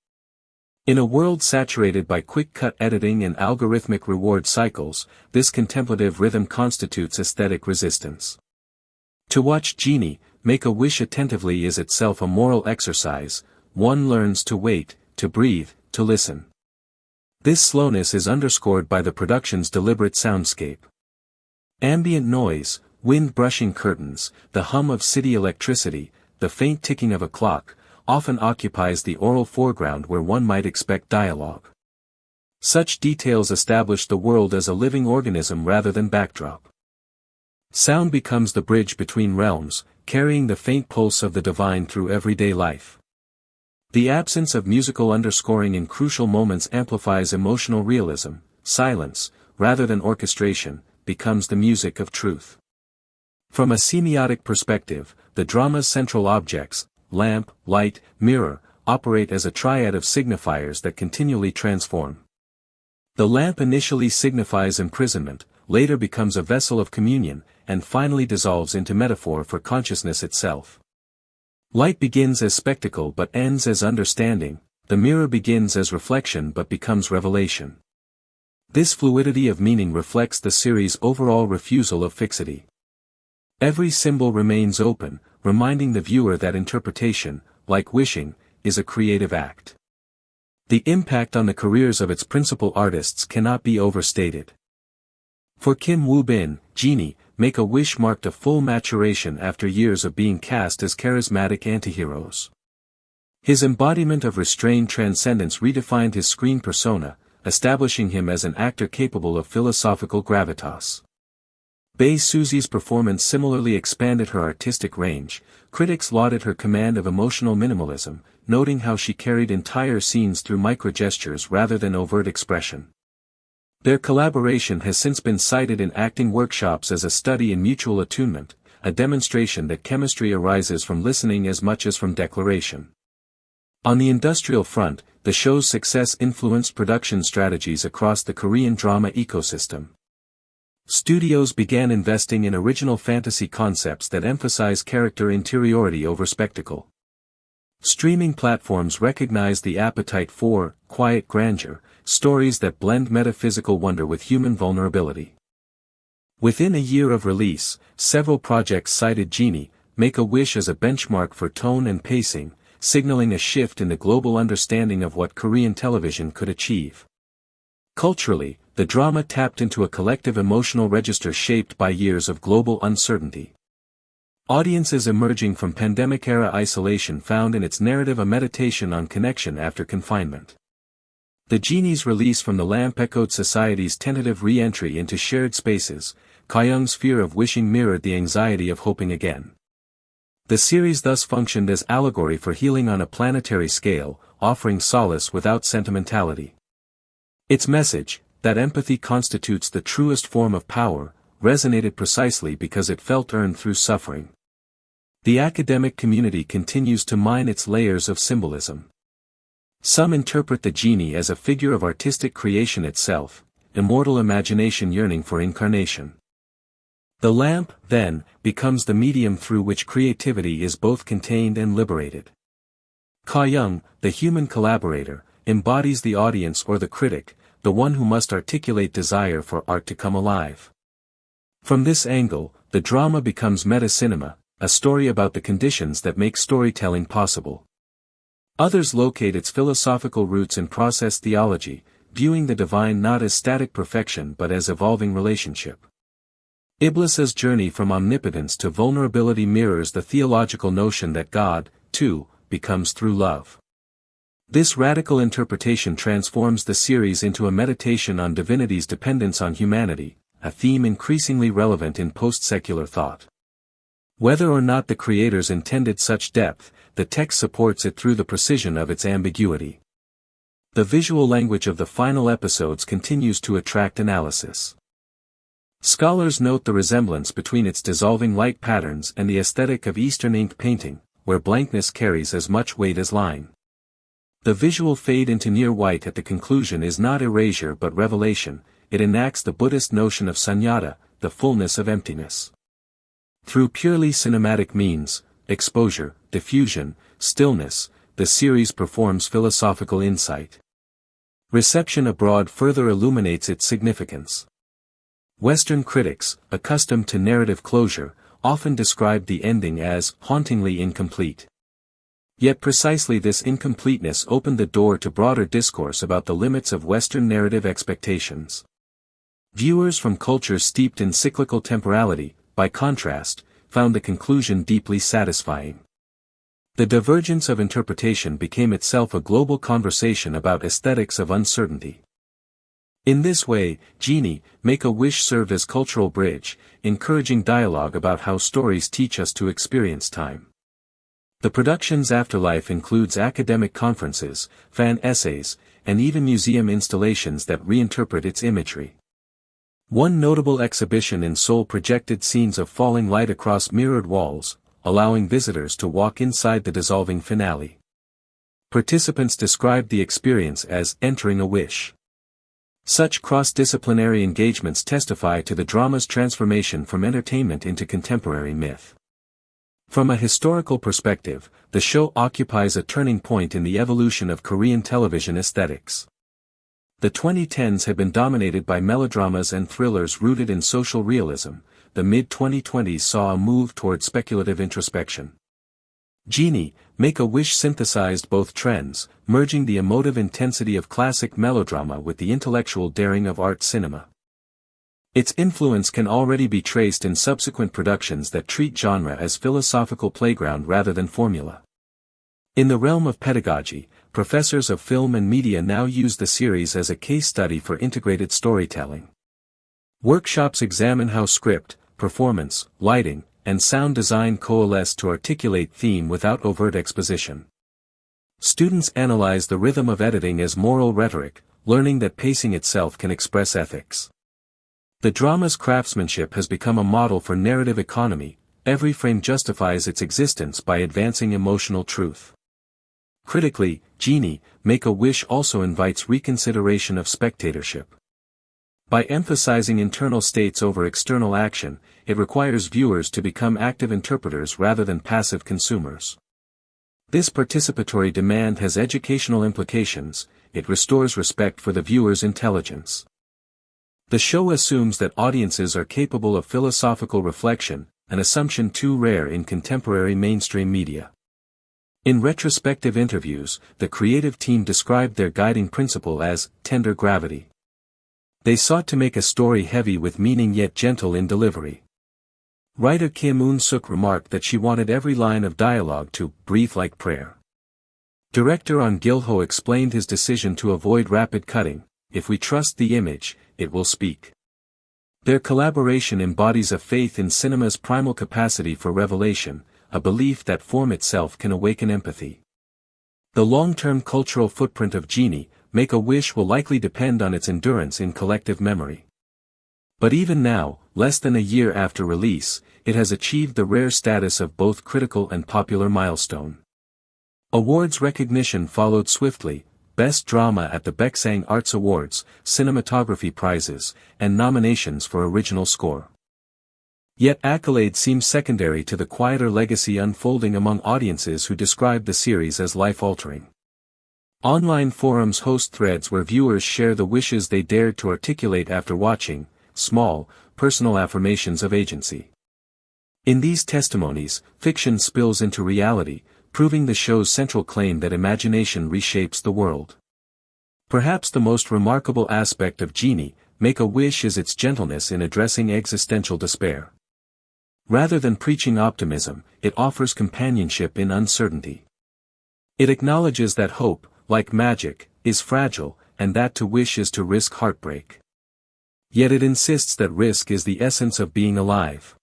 In a world saturated by quick-cut editing and algorithmic reward cycles, this contemplative rhythm constitutes aesthetic resistance. To watch Genie, Make-A-Wish attentively is itself a moral exercise. One learns to wait, to breathe, to listen. This slowness is underscored by the production's deliberate soundscape. Ambient noise, wind brushing curtains, the hum of city electricity, the faint ticking of a clock, often occupies the oral foreground where one might expect dialogue. Such details establish the world as a living organism rather than backdrop. Sound becomes the bridge between realms, carrying the faint pulse of the divine through everyday life. The absence of musical underscoring in crucial moments amplifies emotional realism. Silence, rather than orchestration, becomes the music of truth. From a semiotic perspective, the drama's central objects, lamp, light, mirror, operate as a triad of signifiers that continually transform. The lamp initially signifies imprisonment, later becomes a vessel of communion, and finally dissolves into metaphor for consciousness itself. Light begins as spectacle but ends as understanding, the mirror begins as reflection but becomes revelation. This fluidity of meaning reflects the series' overall refusal of fixity. Every symbol remains open, reminding the viewer that interpretation, like wishing, is a creative act. The impact on the careers of its principal artists cannot be overstated. For Kim Woo-bin, Genie, Make-A-Wish marked a full maturation after years of being cast as charismatic antiheroes. His embodiment of restrained transcendence redefined his screen persona, establishing him as an actor capable of philosophical gravitas. Bae Suzy's performance similarly expanded her artistic range. Critics lauded her command of emotional minimalism, noting how she carried entire scenes through microgestures rather than overt expression. Their collaboration has since been cited in acting workshops as a study in mutual attunement, a demonstration that chemistry arises from listening as much as from declaration. On the industrial front, the show's success influenced production strategies across the Korean drama ecosystem. Studios began investing in original fantasy concepts that emphasize character interiority over spectacle. Streaming platforms recognized the appetite for quiet grandeur, stories that blend metaphysical wonder with human vulnerability. Within a year of release, several projects cited Genie, Make-A-Wish as a benchmark for tone and pacing, signaling a shift in the global understanding of what Korean television could achieve. Culturally, the drama tapped into a collective emotional register shaped by years of global uncertainty. Audiences emerging from pandemic-era isolation found in its narrative a meditation on connection after confinement. The Genie's release from the lamp echoed society's tentative re-entry into shared spaces. Kyoung's fear of wishing mirrored the anxiety of hoping again. The series thus functioned as allegory for healing on a planetary scale, offering solace without sentimentality. Its message, that empathy constitutes the truest form of power, resonated precisely because it felt earned through suffering. The academic community continues to mine its layers of symbolism. Some interpret the genie as a figure of artistic creation itself, immortal imagination yearning for incarnation. The lamp, then, becomes the medium through which creativity is both contained and liberated. Kyoung, the human collaborator, embodies the audience or the critic, the one who must articulate desire for art to come alive. From this angle, the drama becomes meta-cinema, a story about the conditions that make storytelling possible. Others locate its philosophical roots in process theology, viewing the divine not as static perfection but as evolving relationship. Iblis's journey from omnipotence to vulnerability mirrors the theological notion that God, too, becomes through love. This radical interpretation transforms the series into a meditation on divinity's dependence on humanity, a theme increasingly relevant in post-secular thought. Whether or not the creators intended such depth, the text supports it through the precision of its ambiguity. The visual language of the final episodes continues to attract analysis. Scholars note the resemblance between its dissolving light patterns and the aesthetic of Eastern ink painting, where blankness carries as much weight as line. The visual fade into near white at the conclusion is not erasure but revelation, it enacts the Buddhist notion of sunyata, the fullness of emptiness. Through purely cinematic means, exposure, diffusion, stillness, the series performs philosophical insight. Reception abroad further illuminates its significance. Western critics, accustomed to narrative closure, often describe the ending as hauntingly incomplete. Yet precisely this incompleteness opened the door to broader discourse about the limits of Western narrative expectations. Viewers from cultures steeped in cyclical temporality, by contrast, found the conclusion deeply satisfying. The divergence of interpretation became itself a global conversation about aesthetics of uncertainty. In this way, Genie, Make-A-Wish served as cultural bridge, encouraging dialogue about how stories teach us to experience time. The production's afterlife includes academic conferences, fan essays, and even museum installations that reinterpret its imagery. One notable exhibition in Seoul projected scenes of falling light across mirrored walls, allowing visitors to walk inside the dissolving finale. Participants described the experience as entering a wish. Such cross-disciplinary engagements testify to the drama's transformation from entertainment into contemporary myth. From a historical perspective, the show occupies a turning point in the evolution of Korean television aesthetics. The 2010s had been dominated by melodramas and thrillers rooted in social realism. The mid-2020s saw a move toward speculative introspection. Genie, Make-A-Wish synthesized both trends, merging the emotive intensity of classic melodrama with the intellectual daring of art cinema. Its influence can already be traced in subsequent productions that treat genre as philosophical playground rather than formula. In the realm of pedagogy, professors of film and media now use the series as a case study for integrated storytelling. Workshops examine how script, performance, lighting, and sound design coalesce to articulate theme without overt exposition. Students analyze the rhythm of editing as moral rhetoric, learning that pacing itself can express ethics. The drama's craftsmanship has become a model for narrative economy. Every frame justifies its existence by advancing emotional truth. Critically, Genie, Make-A-Wish also invites reconsideration of spectatorship. By emphasizing internal states over external action, it requires viewers to become active interpreters rather than passive consumers. This participatory demand has educational implications. It restores respect for the viewer's intelligence. The show assumes that audiences are capable of philosophical reflection, an assumption too rare in contemporary mainstream media. In retrospective interviews, the creative team described their guiding principle as tender gravity. They sought to make a story heavy with meaning yet gentle in delivery. Writer Kim Eun-suk remarked that she wanted every line of dialogue to breathe like prayer. Director Ahn Gil-ho explained his decision to avoid rapid cutting. If we trust the image, it will speak. Their collaboration embodies a faith in cinema's primal capacity for revelation, a belief that form itself can awaken empathy. The long-term cultural footprint of Genie, Make-A-Wish will likely depend on its endurance in collective memory. But even now, less than a year after release, it has achieved the rare status of both critical and popular milestone. Awards recognition followed swiftly: Best Drama at the Baeksang Arts Awards, Cinematography Prizes, and nominations for Original Score. Yet accolades seem secondary to the quieter legacy unfolding among audiences who describe the series as life-altering. Online forums host threads where viewers share the wishes they dared to articulate after watching, small, personal affirmations of agency. In these testimonies, fiction spills into reality, proving the show's central claim that imagination reshapes the world. Perhaps the most remarkable aspect of Genie, Make-A-Wish is its gentleness in addressing existential despair. Rather than preaching optimism, it offers companionship in uncertainty. It acknowledges that hope, like magic, is fragile, and that to wish is to risk heartbreak. Yet it insists that risk is the essence of being alive.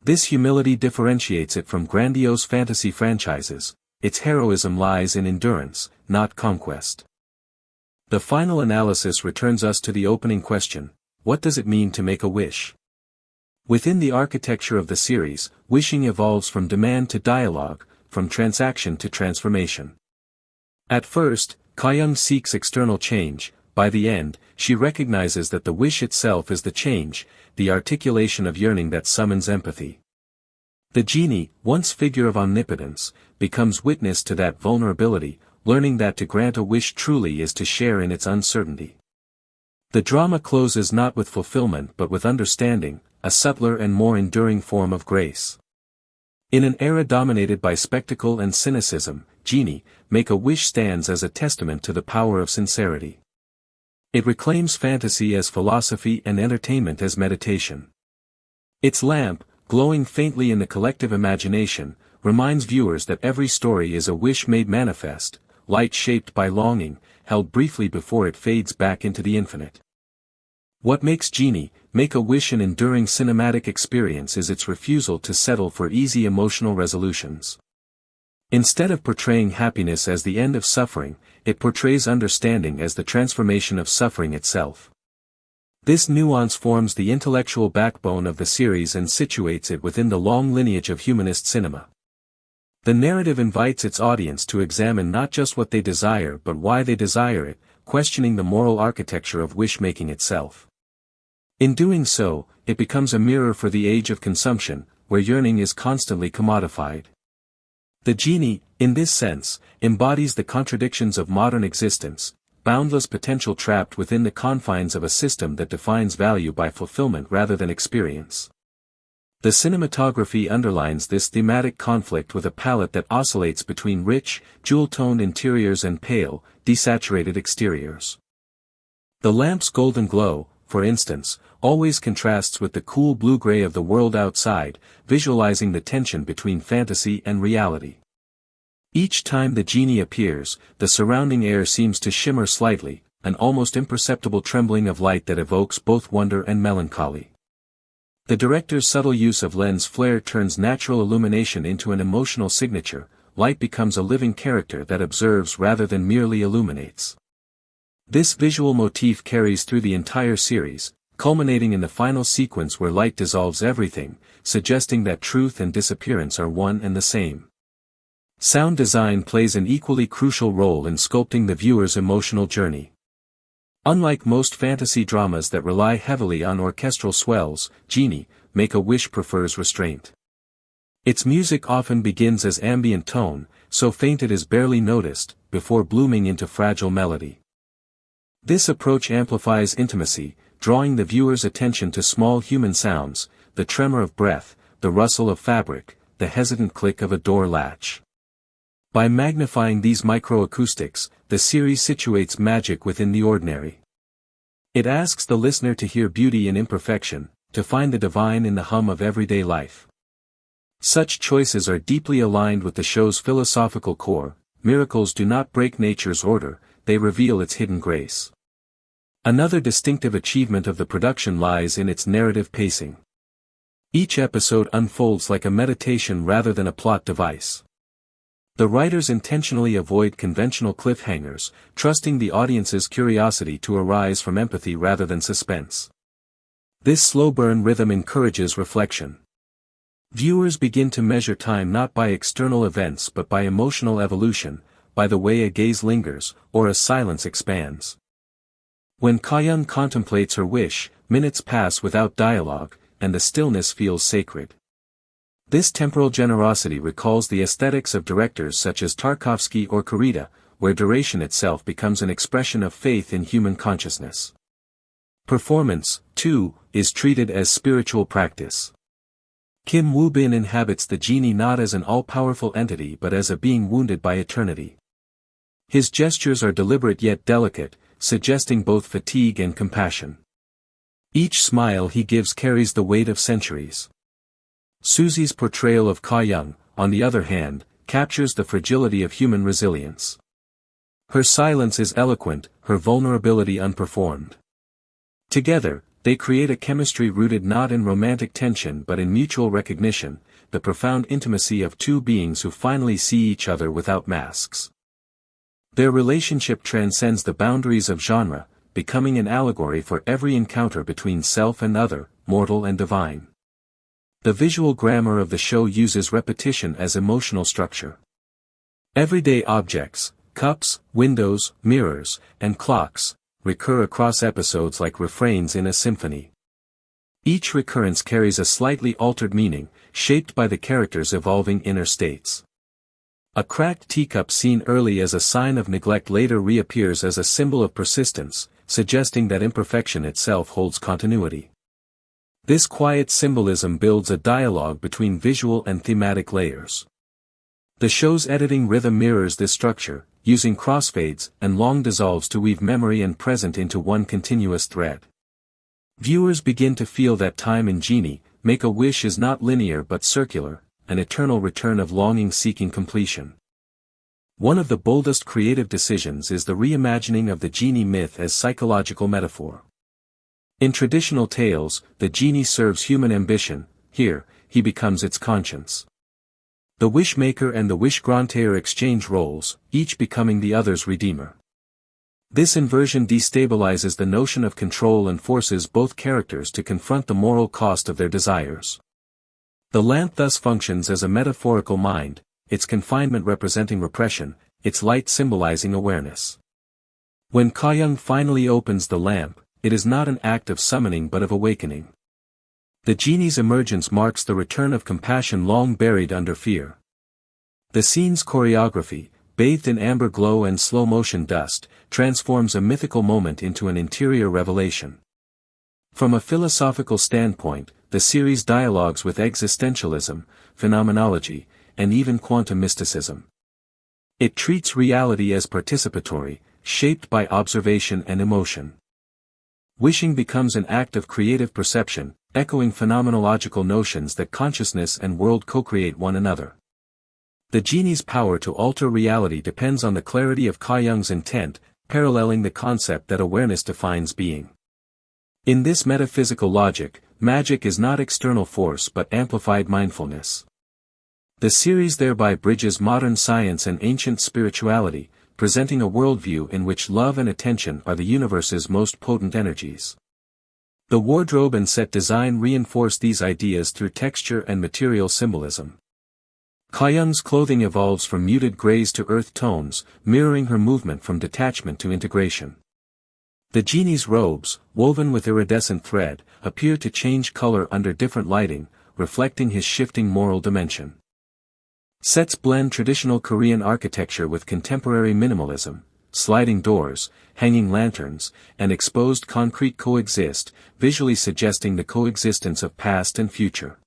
This humility differentiates it from grandiose fantasy franchises. Its heroism lies in endurance, not conquest. The final analysis returns us to the opening question: what does it mean to make a wish? Within the architecture of the series, wishing evolves from demand to dialogue, from transaction to transformation. At first, Kyoung seeks external change. By the end, she recognizes that the wish itself is the change, the articulation of yearning that summons empathy. The Genie, once figure of omnipotence, becomes witness to that vulnerability, learning that to grant a wish truly is to share in its uncertainty. The drama closes not with fulfillment but with understanding, a subtler and more enduring form of grace. In an era dominated by spectacle and cynicism, Genie, Make-A-Wish stands as a testament to the power of sincerity. It reclaims fantasy as philosophy and entertainment as meditation. Its lamp, glowing faintly in the collective imagination, reminds viewers that every story is a wish made manifest, light shaped by longing, held briefly before it fades back into the infinite. What makes Genie, Make-A-Wish an enduring cinematic experience is its refusal to settle for easy emotional resolutions. Instead of portraying happiness as the end of suffering, it portrays understanding as the transformation of suffering itself. This nuance forms the intellectual backbone of the series and situates it within the long lineage of humanist cinema. The narrative invites its audience to examine not just what they desire but why they desire it, questioning the moral architecture of wish-making itself. In doing so, it becomes a mirror for the age of consumption, where yearning is constantly commodified. The Genie, in this sense, embodies the contradictions of modern existence, boundless potential trapped within the confines of a system that defines value by fulfillment rather than experience. The cinematography underlines this thematic conflict with a palette that oscillates between rich, jewel-toned interiors and pale, desaturated exteriors. The lamp's golden glow, for instance, always contrasts with the cool blue-gray of the world outside, visualizing the tension between fantasy and reality. Each time the Genie appears, the surrounding air seems to shimmer slightly, an almost imperceptible trembling of light that evokes both wonder and melancholy. The director's subtle use of lens flare turns natural illumination into an emotional signature. Light becomes a living character that observes rather than merely illuminates. This visual motif carries through the entire series, culminating in the final sequence where light dissolves everything, suggesting that truth and disappearance are one and the same. Sound design plays an equally crucial role in sculpting the viewer's emotional journey. Unlike most fantasy dramas that rely heavily on orchestral swells, Genie, Make-A-Wish prefers restraint. Its music often begins as ambient tone, so faint it is barely noticed, before blooming into fragile melody. This approach amplifies intimacy, drawing the viewer's attention to small human sounds, the tremor of breath, the rustle of fabric, the hesitant click of a door latch. By magnifying these microacoustics, the series situates magic within the ordinary. It asks the listener to hear beauty in imperfection, to find the divine in the hum of everyday life. Such choices are deeply aligned with the show's philosophical core. Miracles do not break nature's order, they reveal its hidden grace. Another distinctive achievement of the production lies in its narrative pacing. Each episode unfolds like a meditation rather than a plot device. The writers intentionally avoid conventional cliffhangers, trusting the audience's curiosity to arise from empathy rather than suspense. This slow-burn rhythm encourages reflection. Viewers begin to measure time not by external events but by emotional evolution, by the way a gaze lingers, or a silence expands. When Ka-young contemplates her wish, minutes pass without dialogue, and the stillness feels sacred. This temporal generosity recalls the aesthetics of directors such as Tarkovsky or Kurita, where duration itself becomes an expression of faith in human consciousness. Performance, too, is treated as spiritual practice. Kim Woo-bin inhabits the genie not as an all-powerful entity but as a being wounded by eternity. His gestures are deliberate yet delicate, suggesting both fatigue and compassion. Each smile he gives carries the weight of centuries. Suzy's portrayal of Ka-young, on the other hand, captures the fragility of human resilience. Her silence is eloquent, her vulnerability unperformed. Together, they create a chemistry rooted not in romantic tension but in mutual recognition, the profound intimacy of two beings who finally see each other without masks. Their relationship transcends the boundaries of genre, becoming an allegory for every encounter between self and other, mortal and divine. The visual grammar of the show uses repetition as emotional structure. Everyday objects, cups, windows, mirrors, and clocks, recur across episodes like refrains in a symphony. Each recurrence carries a slightly altered meaning, shaped by the characters' evolving inner states. A cracked teacup seen early as a sign of neglect later reappears as a symbol of persistence, suggesting that imperfection itself holds continuity. This quiet symbolism builds a dialogue between visual and thematic layers. The show's editing rhythm mirrors this structure, using crossfades and long dissolves to weave memory and present into one continuous thread. Viewers begin to feel that time in Genie, Make-A-Wish is not linear but circular, an eternal return of longing seeking completion. One of the boldest creative decisions is the reimagining of the genie myth as psychological metaphor. In traditional tales, the genie serves human ambition. Here, he becomes its conscience. The wishmaker and the wish-granter exchange roles, each becoming the other's redeemer. This inversion destabilizes the notion of control and forces both characters to confront the moral cost of their desires. The lamp thus functions as a metaphorical mind, its confinement representing repression, its light symbolizing awareness. When Ka-young finally opens the lamp, it is not an act of summoning but of awakening. The genie's emergence marks the return of compassion long buried under fear. The scene's choreography, bathed in amber glow and slow-motion dust, transforms a mythical moment into an interior revelation. From a philosophical standpoint, the series dialogues with existentialism, phenomenology, and even quantum mysticism. It treats reality as participatory, shaped by observation and emotion. Wishing becomes an act of creative perception, echoing phenomenological notions that consciousness and world co-create one another. The genie's power to alter reality depends on the clarity of Ka-young's intent, paralleling the concept that awareness defines being. In this metaphysical logic, magic is not external force but amplified mindfulness. The series thereby bridges modern science and ancient spirituality, presenting a worldview in which love and attention are the universe's most potent energies. The wardrobe and set design reinforce these ideas through texture and material symbolism. Kyoung's clothing evolves from muted grays to earth tones, mirroring her movement from detachment to integration. The genie's robes, woven with iridescent thread, appear to change color under different lighting, reflecting his shifting moral dimension. Sets blend traditional Korean architecture with contemporary minimalism. Sliding doors, hanging lanterns, and exposed concrete coexist, visually suggesting the coexistence of past and future.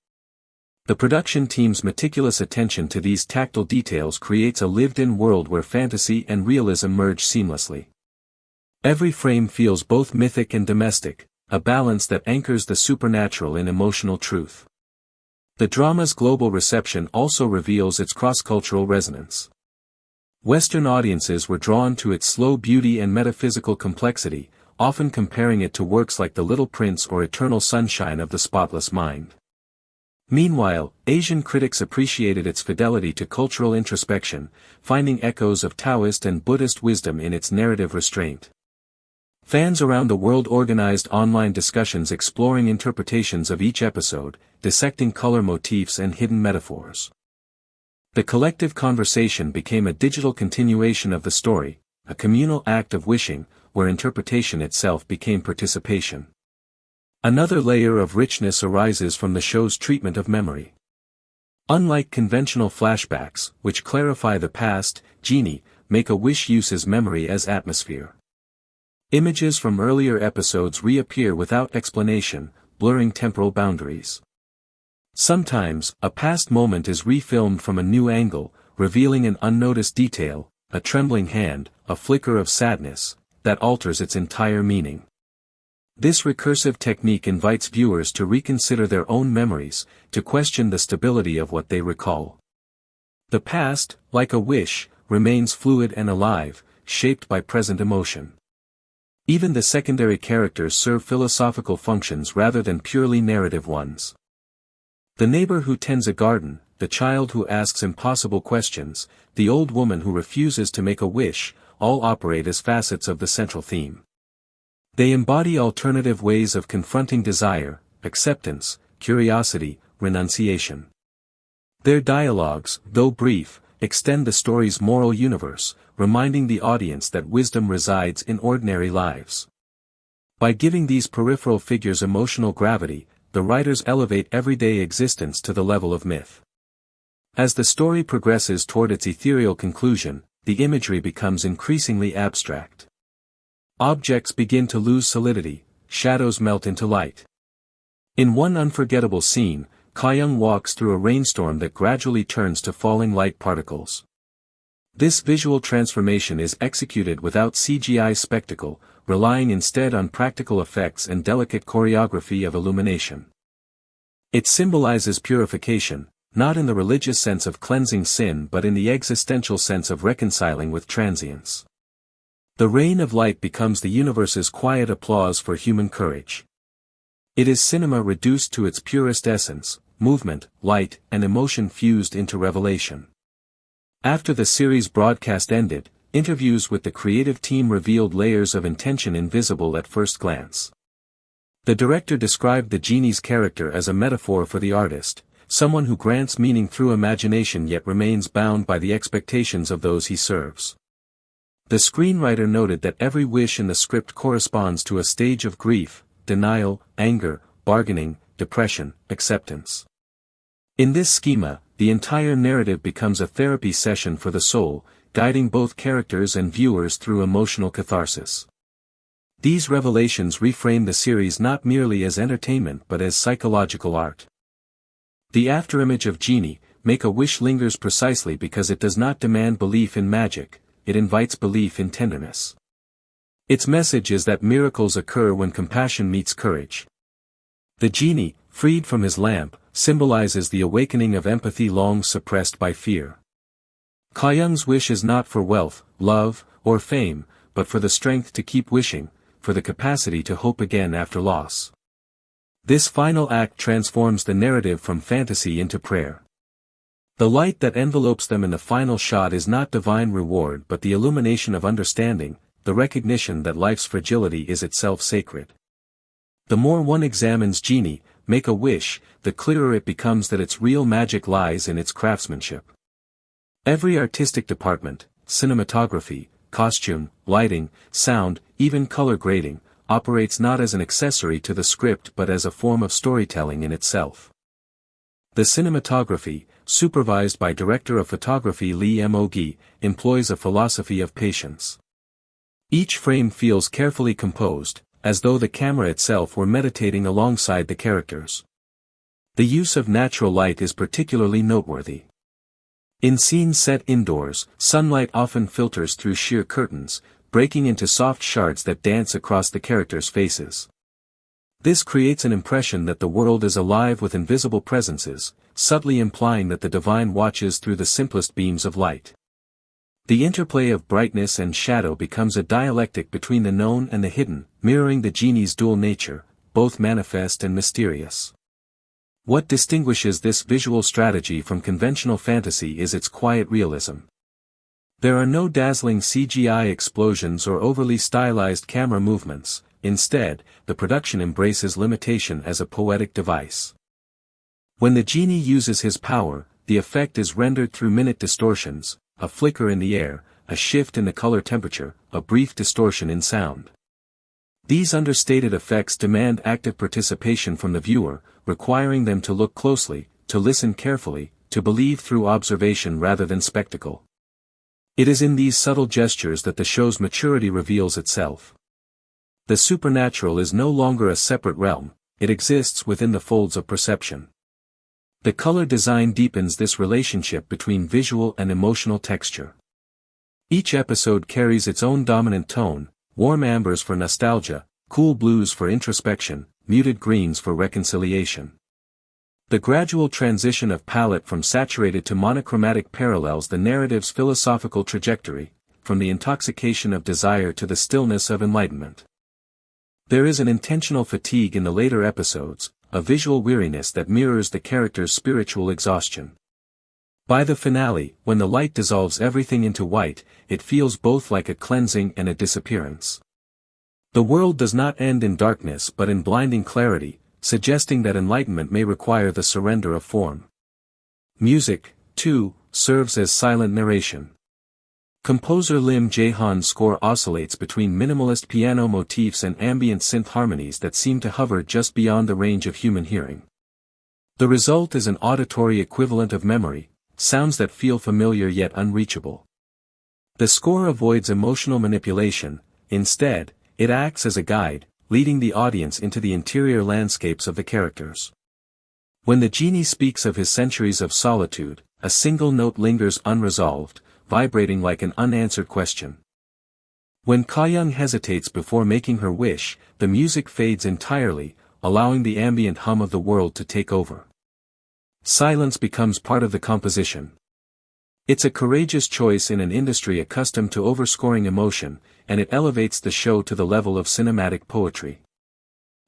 The production team's meticulous attention to these tactile details creates a lived-in world where fantasy and realism merge seamlessly. Every frame feels both mythic and domestic, a balance that anchors the supernatural in emotional truth. The drama's global reception also reveals its cross-cultural resonance. Western audiences were drawn to its slow beauty and metaphysical complexity, often comparing it to works like The Little Prince or Eternal Sunshine of the Spotless Mind. Meanwhile, Asian critics appreciated its fidelity to cultural introspection, finding echoes of Taoist and Buddhist wisdom in its narrative restraint. Fans around the world organized online discussions exploring interpretations of each episode, dissecting color motifs and hidden metaphors. The collective conversation became a digital continuation of the story, a communal act of wishing, where interpretation itself became participation. Another layer of richness arises from the show's treatment of memory. Unlike conventional flashbacks, which clarify the past, Genie, Make-A-Wish uses memory as atmosphere. Images from earlier episodes reappear without explanation, blurring temporal boundaries. Sometimes, a past moment is refilmed from a new angle, revealing an unnoticed detail, a trembling hand, a flicker of sadness, that alters its entire meaning. This recursive technique invites viewers to reconsider their own memories, to question the stability of what they recall. The past, like a wish, remains fluid and alive, shaped by present emotion. Even the secondary characters serve philosophical functions rather than purely narrative ones. The neighbor who tends a garden, the child who asks impossible questions, the old woman who refuses to make a wish, all operate as facets of the central theme. They embody alternative ways of confronting desire, acceptance, curiosity, renunciation. Their dialogues, though brief, extend the story's moral universe, reminding the audience that wisdom resides in ordinary lives. By giving these peripheral figures emotional gravity, the writers elevate everyday existence to the level of myth. As the story progresses toward its ethereal conclusion, the imagery becomes increasingly abstract. Objects begin to lose solidity, shadows melt into light. In one unforgettable scene, Kyoung walks through a rainstorm that gradually turns to falling light particles. This visual transformation is executed without CGI spectacle, relying instead on practical effects and delicate choreography of illumination. It symbolizes purification, not in the religious sense of cleansing sin but in the existential sense of reconciling with transience. The rain of light becomes the universe's quiet applause for human courage. It is cinema reduced to its purest essence, movement, light, and emotion fused into revelation. After the series broadcast ended, interviews with the creative team revealed layers of intention invisible at first glance. The director described the genie's character as a metaphor for the artist, someone who grants meaning through imagination yet remains bound by the expectations of those he serves. The screenwriter noted that every wish in the script corresponds to a stage of grief, denial, anger, bargaining, depression, acceptance. In this schema, the entire narrative becomes a therapy session for the soul, guiding both characters and viewers through emotional catharsis. These revelations reframe the series not merely as entertainment but as psychological art. The afterimage of Genie, Make-A-Wish lingers precisely because it does not demand belief in magic, it invites belief in tenderness. Its message is that miracles occur when compassion meets courage. The genie, freed from his lamp, symbolizes the awakening of empathy long suppressed by fear. Kyoung's wish is not for wealth, love, or fame, but for the strength to keep wishing, for the capacity to hope again after loss. This final act transforms the narrative from fantasy into prayer. The light that envelopes them in the final shot is not divine reward but the illumination of understanding, the recognition that life's fragility is itself sacred. The more one examines Genie, Make a Wish, the clearer it becomes that its real magic lies in its craftsmanship. Every artistic department, cinematography, costume, lighting, sound, even color grading, operates not as an accessory to the script but as a form of storytelling in itself. The cinematography, supervised by director of photography Lee Mo-gi, employs a philosophy of patience. Each frame feels carefully composed, as though the camera itself were meditating alongside the characters. The use of natural light is particularly noteworthy. In scenes set indoors, sunlight often filters through sheer curtains, breaking into soft shards that dance across the characters' faces. This creates an impression that the world is alive with invisible presences, subtly implying that the divine watches through the simplest beams of light. The interplay of brightness and shadow becomes a dialectic between the known and the hidden, mirroring the genie's dual nature, both manifest and mysterious. What distinguishes this visual strategy from conventional fantasy is its quiet realism. There are no dazzling CGI explosions or overly stylized camera movements. Instead, the production embraces limitation as a poetic device. When the genie uses his power, the effect is rendered through minute distortions, a flicker in the air, a shift in the color temperature, a brief distortion in sound. These understated effects demand active participation from the viewer, requiring them to look closely, to listen carefully, to believe through observation rather than spectacle. It is in these subtle gestures that the show's maturity reveals itself. The supernatural is no longer a separate realm, it exists within the folds of perception. The color design deepens this relationship between visual and emotional texture. Each episode carries its own dominant tone, warm ambers for nostalgia, cool blues for introspection, muted greens for reconciliation. The gradual transition of palette from saturated to monochromatic parallels the narrative's philosophical trajectory, from the intoxication of desire to the stillness of enlightenment. There is an intentional fatigue in the later episodes, a visual weariness that mirrors the character's spiritual exhaustion. By the finale, when the light dissolves everything into white, it feels both like a cleansing and a disappearance. The world does not end in darkness but in blinding clarity, suggesting that enlightenment may require the surrender of form. Music, too, serves as silent narration. Composer Lim Jae-han's score oscillates between minimalist piano motifs and ambient synth harmonies that seem to hover just beyond the range of human hearing. The result is an auditory equivalent of memory, sounds that feel familiar yet unreachable. The score avoids emotional manipulation, instead, it acts as a guide, leading the audience into the interior landscapes of the characters. When the genie speaks of his centuries of solitude, a single note lingers unresolved, vibrating like an unanswered question. When Ka-young hesitates before making her wish, the music fades entirely, allowing the ambient hum of the world to take over. Silence becomes part of the composition. It's a courageous choice in an industry accustomed to overscoring emotion, and it elevates the show to the level of cinematic poetry.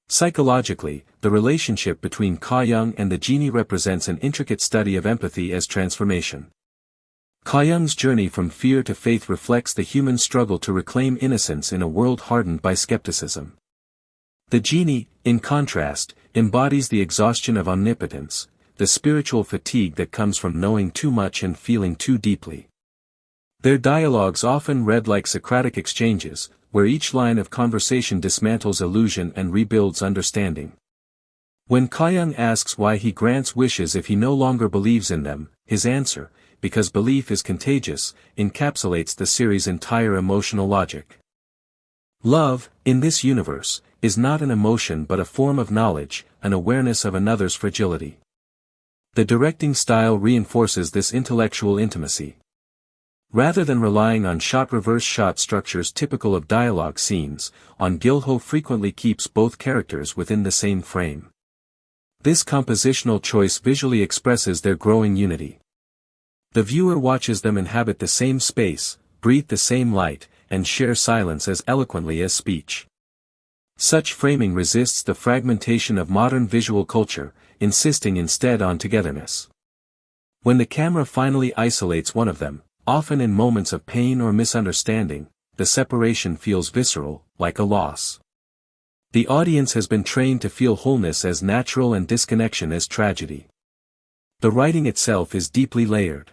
Psychologically, the relationship between Ka-young and the genie represents an intricate study of empathy as transformation. Ka-young's journey from fear to faith reflects the human struggle to reclaim innocence in a world hardened by skepticism. The genie, in contrast, embodies the exhaustion of omnipotence, the spiritual fatigue that comes from knowing too much and feeling too deeply. Their dialogues often read like Socratic exchanges, where each line of conversation dismantles illusion and rebuilds understanding. When Ka-young asks why he grants wishes if he no longer believes in them, his answer, because belief is contagious, encapsulates the series' entire emotional logic. Love, in this universe, is not an emotion but a form of knowledge, an awareness of another's fragility. The directing style reinforces this intellectual intimacy. Rather than relying on shot-reverse shot structures typical of dialogue scenes, Ahn Gil-ho frequently keeps both characters within the same frame. This compositional choice visually expresses their growing unity. The viewer watches them inhabit the same space, breathe the same light, and share silence as eloquently as speech. Such framing resists the fragmentation of modern visual culture, insisting instead on togetherness. When the camera finally isolates one of them, often in moments of pain or misunderstanding, the separation feels visceral, like a loss. The audience has been trained to feel wholeness as natural and disconnection as tragedy. The writing itself is deeply layered.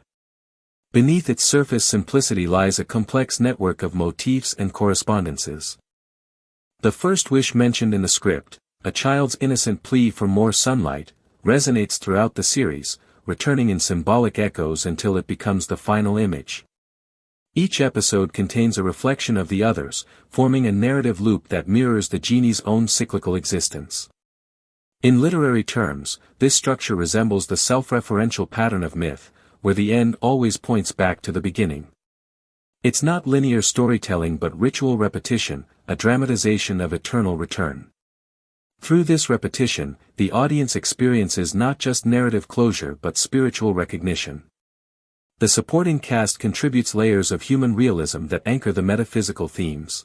Beneath its surface simplicity lies a complex network of motifs and correspondences. The first wish mentioned in the script, a child's innocent plea for more sunlight, resonates throughout the series, returning in symbolic echoes until it becomes the final image. Each episode contains a reflection of the others, forming a narrative loop that mirrors the genie's own cyclical existence. In literary terms, this structure resembles the self-referential pattern of myth, where the end always points back to the beginning. It's not linear storytelling but ritual repetition, a dramatization of eternal return. Through this repetition, the audience experiences not just narrative closure but spiritual recognition. The supporting cast contributes layers of human realism that anchor the metaphysical themes.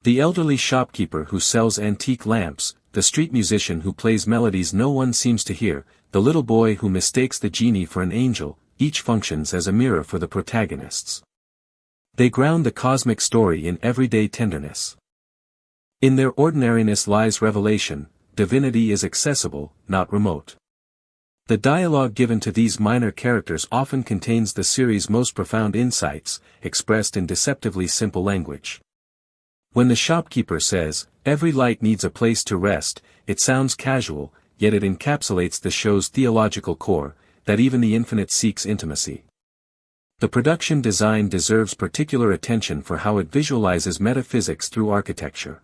The elderly shopkeeper who sells antique lamps, the street musician who plays melodies no one seems to hear, the little boy who mistakes the genie for an angel, each functions as a mirror for the protagonists. They ground the cosmic story in everyday tenderness. In their ordinariness lies revelation, divinity is accessible, not remote. The dialogue given to these minor characters often contains the series' most profound insights, expressed in deceptively simple language. When the shopkeeper says, "Every light needs a place to rest," it sounds casual, yet it encapsulates the show's theological core, that even the infinite seeks intimacy. The production design deserves particular attention for how it visualizes metaphysics through architecture.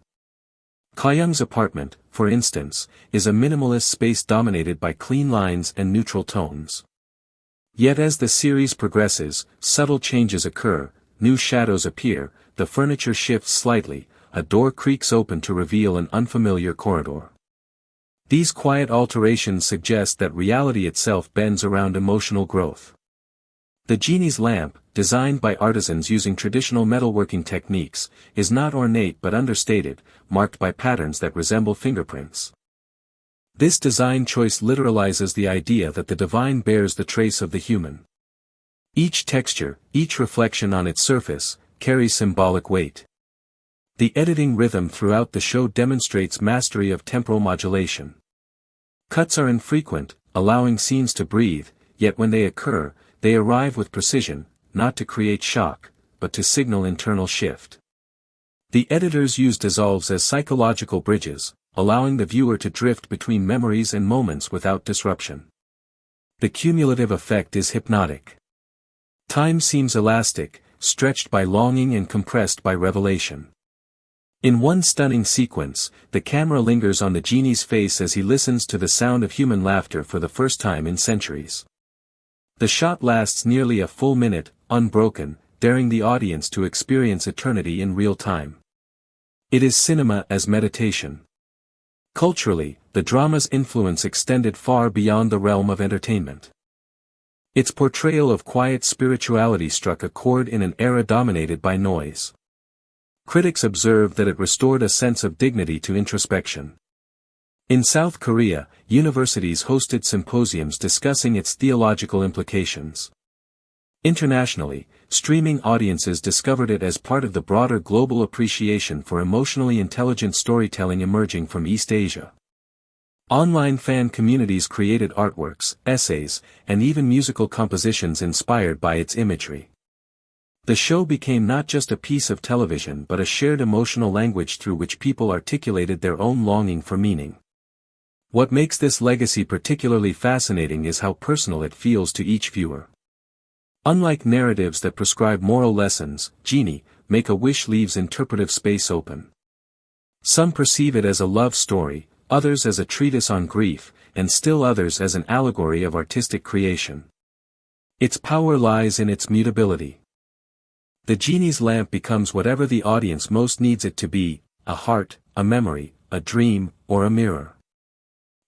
Kyoung's apartment, for instance, is a minimalist space dominated by clean lines and neutral tones. Yet as the series progresses, subtle changes occur, new shadows appear, the furniture shifts slightly, a door creaks open to reveal an unfamiliar corridor. These quiet alterations suggest that reality itself bends around emotional growth. The genie's lamp, designed by artisans using traditional metalworking techniques, is not ornate but understated, marked by patterns that resemble fingerprints. This design choice literalizes the idea that the divine bears the trace of the human. Each texture, each reflection on its surface, carries symbolic weight. The editing rhythm throughout the show demonstrates mastery of temporal modulation. Cuts are infrequent, allowing scenes to breathe, yet when they occur, they arrive with precision, not to create shock, but to signal internal shift. The editors use dissolves as psychological bridges, allowing the viewer to drift between memories and moments without disruption. The cumulative effect is hypnotic. Time seems elastic, stretched by longing and compressed by revelation. In one stunning sequence, the camera lingers on the genie's face as he listens to the sound of human laughter for the first time in centuries. The shot lasts nearly a full minute, unbroken, daring the audience to experience eternity in real time. It is cinema as meditation. Culturally, the drama's influence extended far beyond the realm of entertainment. Its portrayal of quiet spirituality struck a chord in an era dominated by noise. Critics observed that it restored a sense of dignity to introspection. In South Korea, universities hosted symposiums discussing its theological implications. Internationally, streaming audiences discovered it as part of the broader global appreciation for emotionally intelligent storytelling emerging from East Asia. Online fan communities created artworks, essays, and even musical compositions inspired by its imagery. The show became not just a piece of television but a shared emotional language through which people articulated their own longing for meaning. What makes this legacy particularly fascinating is how personal it feels to each viewer. Unlike narratives that prescribe moral lessons, Genie, Make-A-Wish leaves interpretive space open. Some perceive it as a love story, others as a treatise on grief, and still others as an allegory of artistic creation. Its power lies in its mutability. The genie's lamp becomes whatever the audience most needs it to be, a heart, a memory, a dream, or a mirror.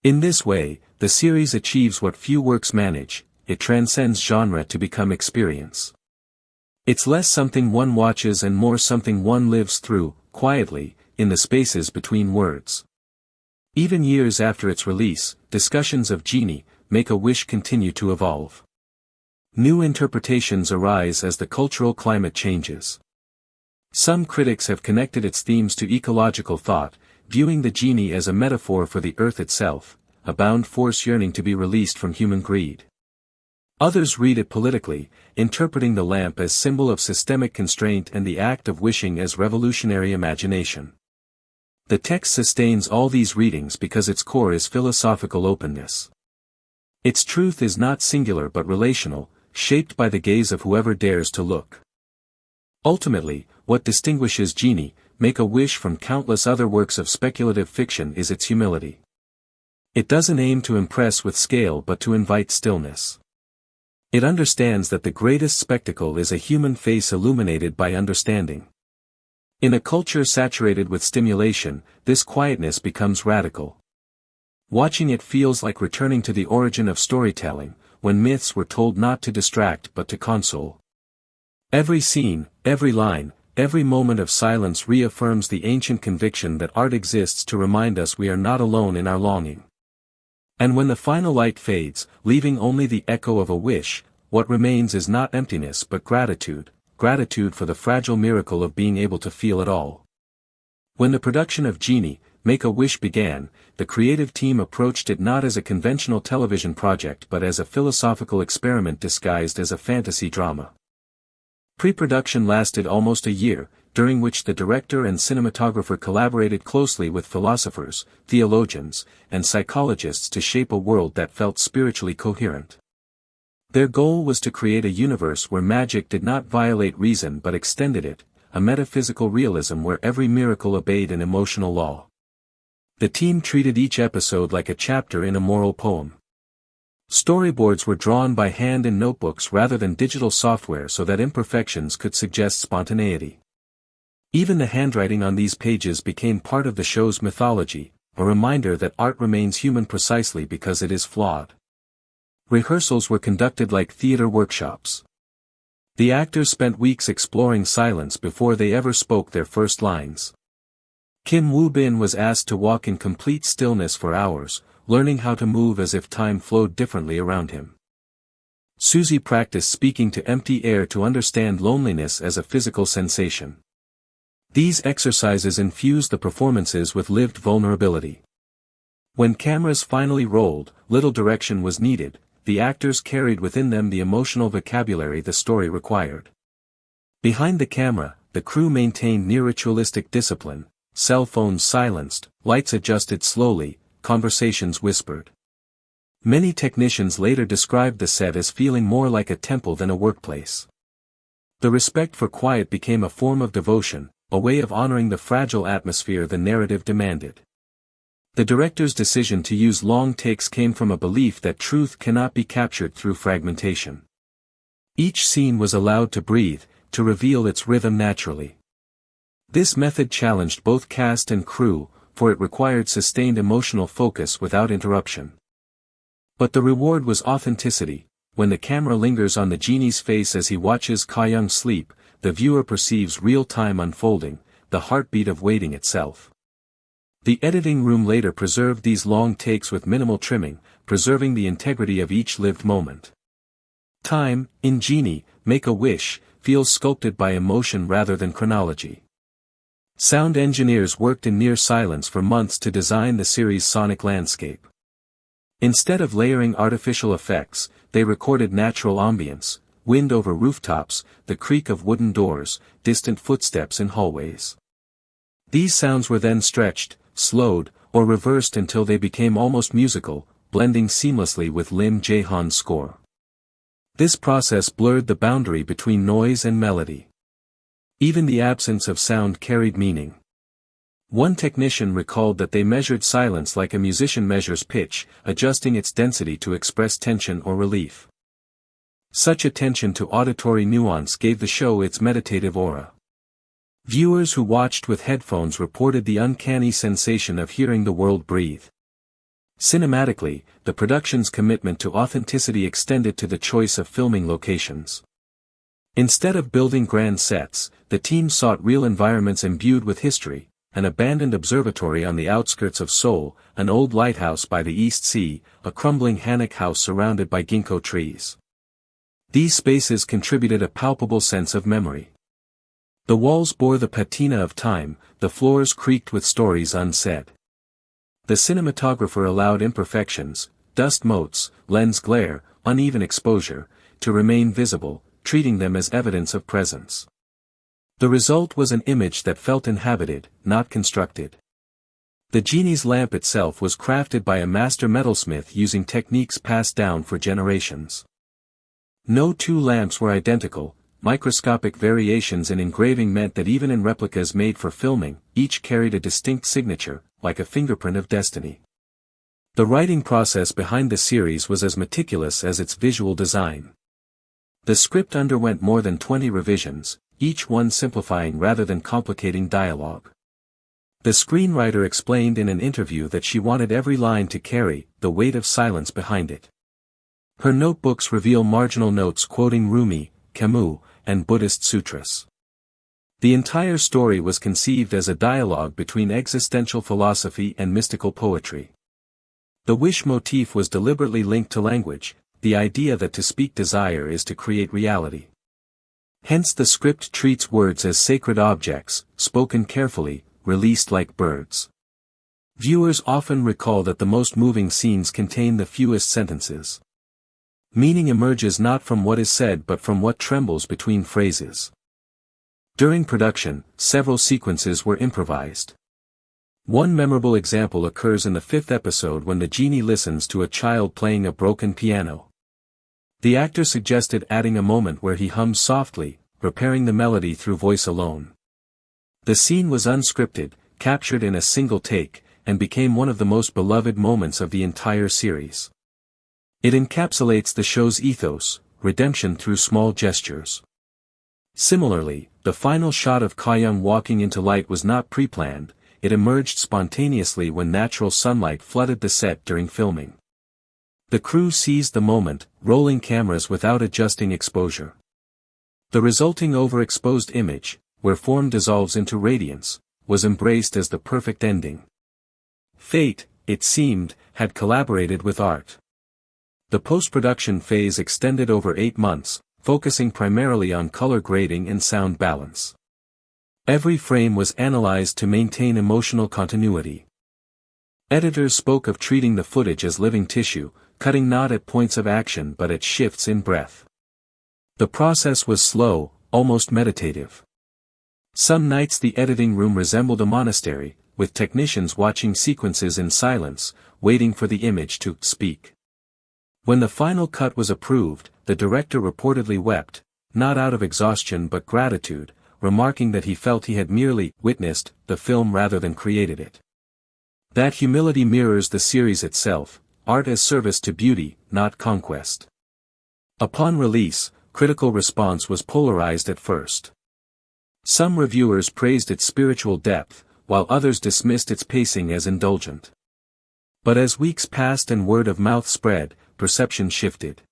In this way, the series achieves what few works manage, it transcends genre to become experience. It's less something one watches and more something one lives through, quietly, in the spaces between words. Even years after its release, discussions of Genie, Make a Wish continue to evolve. New interpretations arise as the cultural climate changes. Some critics have connected its themes to ecological thought, viewing the genie as a metaphor for the earth itself, a bound force yearning to be released from human greed. Others read it politically, interpreting the lamp as symbol of systemic constraint and the act of wishing as revolutionary imagination. The text sustains all these readings because its core is philosophical openness. Its truth is not singular but relational, shaped by the gaze of whoever dares to look. Ultimately, what distinguishes Genie, Make a Wish from countless other works of speculative fiction is its humility. It doesn't aim to impress with scale but to invite stillness. It understands that the greatest spectacle is a human face illuminated by understanding. In a culture saturated with stimulation, this quietness becomes radical. Watching it feels like returning to the origin of storytelling, when myths were told not to distract but to console. Every scene, every line, every moment of silence reaffirms the ancient conviction that art exists to remind us we are not alone in our longing. And when the final light fades, leaving only the echo of a wish, what remains is not emptiness but gratitude for the fragile miracle of being able to feel it all. When the production of Genie, Make a Wish began, the creative team approached it not as a conventional television project but as a philosophical experiment disguised as a fantasy drama. Pre-production lasted almost a year, during which the director and cinematographer collaborated closely with philosophers, theologians, and psychologists to shape a world that felt spiritually coherent. Their goal was to create a universe where magic did not violate reason but extended it, a metaphysical realism where every miracle obeyed an emotional law. The team treated each episode like a chapter in a moral poem. Storyboards were drawn by hand in notebooks rather than digital software so that imperfections could suggest spontaneity. Even the handwriting on these pages became part of the show's mythology, a reminder that art remains human precisely because it is flawed. Rehearsals were conducted like theater workshops. The actors spent weeks exploring silence before they ever spoke their first lines. Kim Woo-bin was asked to walk in complete stillness for hours, learning how to move as if time flowed differently around him. Suzy practiced speaking to empty air to understand loneliness as a physical sensation. These exercises infused the performances with lived vulnerability. When cameras finally rolled, little direction was needed. The actors carried within them the emotional vocabulary the story required. Behind the camera, the crew maintained near-ritualistic discipline, cell phones silenced, lights adjusted slowly, conversations whispered. Many technicians later described the set as feeling more like a temple than a workplace. The respect for quiet became a form of devotion, a way of honoring the fragile atmosphere the narrative demanded. The director's decision to use long takes came from a belief that truth cannot be captured through fragmentation. Each scene was allowed to breathe, to reveal its rhythm naturally. This method challenged both cast and crew, for it required sustained emotional focus without interruption. But the reward was authenticity. When the camera lingers on the genie's face as he watches Ka-young sleep, the viewer perceives real-time unfolding, the heartbeat of waiting itself. The editing room later preserved these long takes with minimal trimming, preserving the integrity of each lived moment. Time, in Genie, Make a Wish, feels sculpted by emotion rather than chronology. Sound engineers worked in near silence for months to design the series' sonic landscape. Instead of layering artificial effects, they recorded natural ambience, wind over rooftops, the creak of wooden doors, distant footsteps in hallways. These sounds were then stretched, slowed, or reversed until they became almost musical, blending seamlessly with Lim Jae-han's score. This process blurred the boundary between noise and melody. Even the absence of sound carried meaning. One technician recalled that they measured silence like a musician measures pitch, adjusting its density to express tension or relief. Such attention to auditory nuance gave the show its meditative aura. Viewers who watched with headphones reported the uncanny sensation of hearing the world breathe. Cinematically, the production's commitment to authenticity extended to the choice of filming locations. Instead of building grand sets, the team sought real environments imbued with history, an abandoned observatory on the outskirts of Seoul, an old lighthouse by the East Sea, a crumbling hanok house surrounded by ginkgo trees. These spaces contributed a palpable sense of memory. The walls bore the patina of time, the floors creaked with stories unsaid. The cinematographer allowed imperfections, dust motes, lens glare, uneven exposure, to remain visible, treating them as evidence of presence. The result was an image that felt inhabited, not constructed. The genie's lamp itself was crafted by a master metalsmith using techniques passed down for generations. No two lamps were identical. Microscopic variations in engraving meant that even in replicas made for filming, each carried a distinct signature, like a fingerprint of destiny. The writing process behind the series was as meticulous as its visual design. The script underwent more than 20 revisions, each one simplifying rather than complicating dialogue. The screenwriter explained in an interview that she wanted every line to carry the weight of silence behind it. Her notebooks reveal marginal notes quoting Rumi, Camus, and Buddhist sutras. The entire story was conceived as a dialogue between existential philosophy and mystical poetry. The wish motif was deliberately linked to language, the idea that to speak desire is to create reality. Hence the script treats words as sacred objects, spoken carefully, released like birds. Viewers often recall that the most moving scenes contain the fewest sentences. Meaning emerges not from what is said but from what trembles between phrases. During production, several sequences were improvised. One memorable example occurs in the 5th episode when the genie listens to a child playing a broken piano. The actor suggested adding a moment where he hums softly, repairing the melody through voice alone. The scene was unscripted, captured in a single take, and became one of the most beloved moments of the entire series. It encapsulates the show's ethos, redemption through small gestures. Similarly, the final shot of Ka-young walking into light was not pre-planned, it emerged spontaneously when natural sunlight flooded the set during filming. The crew seized the moment, rolling cameras without adjusting exposure. The resulting overexposed image, where form dissolves into radiance, was embraced as the perfect ending. Fate, it seemed, had collaborated with art. The post-production phase extended over 8 months, focusing primarily on color grading and sound balance. Every frame was analyzed to maintain emotional continuity. Editors spoke of treating the footage as living tissue, cutting not at points of action but at shifts in breath. The process was slow, almost meditative. Some nights the editing room resembled a monastery, with technicians watching sequences in silence, waiting for the image to speak. When the final cut was approved, the director reportedly wept, not out of exhaustion but gratitude, remarking that he felt he had merely witnessed the film rather than created it. That humility mirrors the series itself, art as service to beauty, not conquest. Upon release, critical response was polarized at first. Some reviewers praised its spiritual depth, while others dismissed its pacing as indulgent. But as weeks passed and word of mouth spread, perception shifted.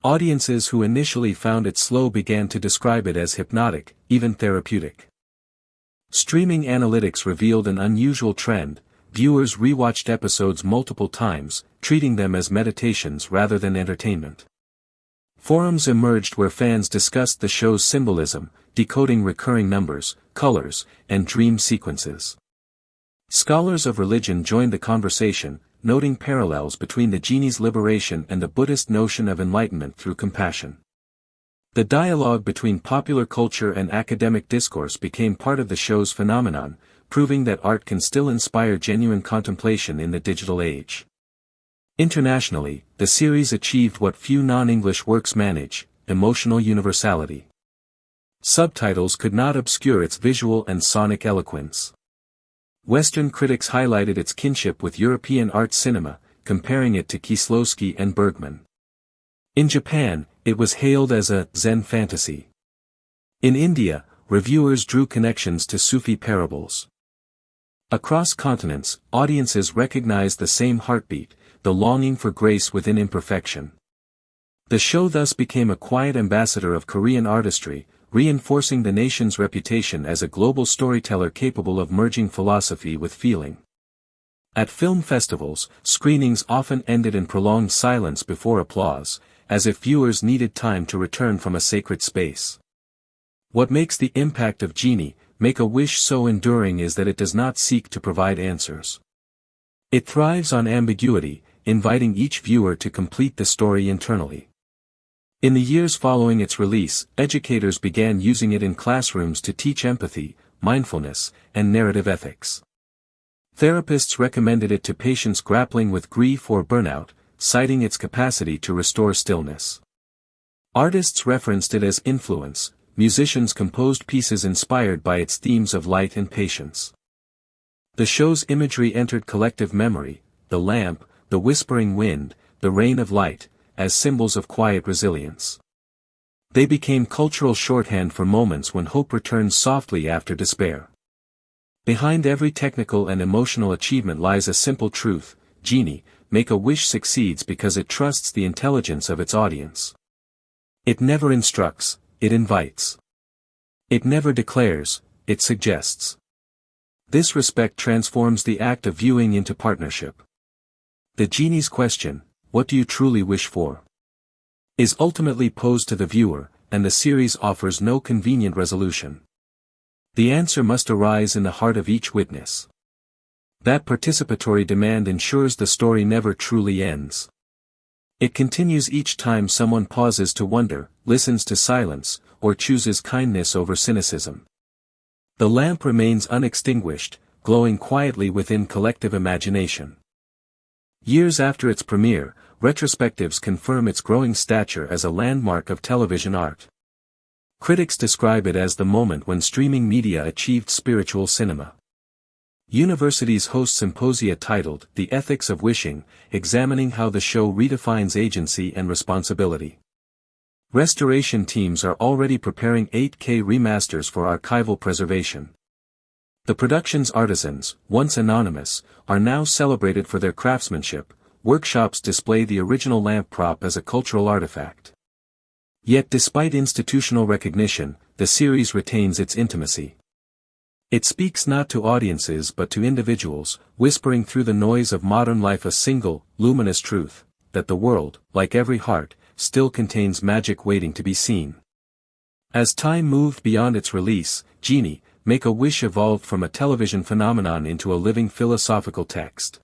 Audiences who initially found it slow began to describe it as hypnotic, even therapeutic. Streaming analytics revealed an unusual trend. Viewers rewatched episodes multiple times, treating them as meditations rather than entertainment. Forums emerged where fans discussed the show's symbolism, decoding recurring numbers, colors, and dream sequences. Scholars of religion joined the conversation, noting parallels between the genie's liberation and the Buddhist notion of enlightenment through compassion. The dialogue between popular culture and academic discourse became part of the show's phenomenon, proving that art can still inspire genuine contemplation in the digital age. Internationally, the series achieved what few non-English works manage: emotional universality. Subtitles could not obscure its visual and sonic eloquence. Western critics highlighted its kinship with European art cinema, comparing it to Kieslowski and Bergman. In Japan, it was hailed as a Zen fantasy. In India, reviewers drew connections to Sufi parables. Across continents, audiences recognized the same heartbeat, the longing for grace within imperfection. The show thus became a quiet ambassador of Korean artistry, reinforcing the nation's reputation as a global storyteller capable of merging philosophy with feeling. At film festivals, screenings often ended in prolonged silence before applause, as if viewers needed time to return from a sacred space. What makes the impact of Genie, Make a Wish so enduring is that it does not seek to provide answers. It thrives on ambiguity, inviting each viewer to complete the story internally. In the years following its release, educators began using it in classrooms to teach empathy, mindfulness, and narrative ethics. Therapists recommended it to patients grappling with grief or burnout, citing its capacity to restore stillness. Artists referenced it as influence. Musicians composed pieces inspired by its themes of light and patience. The show's imagery entered collective memory, the lamp, the whispering wind, the rain of light, as symbols of quiet resilience. They became cultural shorthand for moments when hope returns softly after despair. Behind every technical and emotional achievement lies a simple truth: Genie, Make a Wish succeeds because it trusts the intelligence of its audience. It never instructs, it invites. It never declares, it suggests. This respect transforms the act of viewing into partnership. The genie's question, "What do you truly wish for?" is ultimately posed to the viewer, and the series offers no convenient resolution. The answer must arise in the heart of each witness. That participatory demand ensures the story never truly ends. It continues each time someone pauses to wonder, listens to silence, or chooses kindness over cynicism. The lamp remains unextinguished, glowing quietly within collective imagination. Years after its premiere, retrospectives confirm its growing stature as a landmark of television art. Critics describe it as the moment when streaming media achieved spiritual cinema. Universities host symposia titled The Ethics of Wishing, examining how the show redefines agency and responsibility. Restoration teams are already preparing 8K remasters for archival preservation. The production's artisans, once anonymous, are now celebrated for their craftsmanship. Workshops display the original lamp prop as a cultural artifact. Yet despite institutional recognition, the series retains its intimacy. It speaks not to audiences but to individuals, whispering through the noise of modern life a single, luminous truth, that the world, like every heart, still contains magic waiting to be seen. As time moved beyond its release, Genie, Make a Wish evolved from a television phenomenon into a living philosophical text.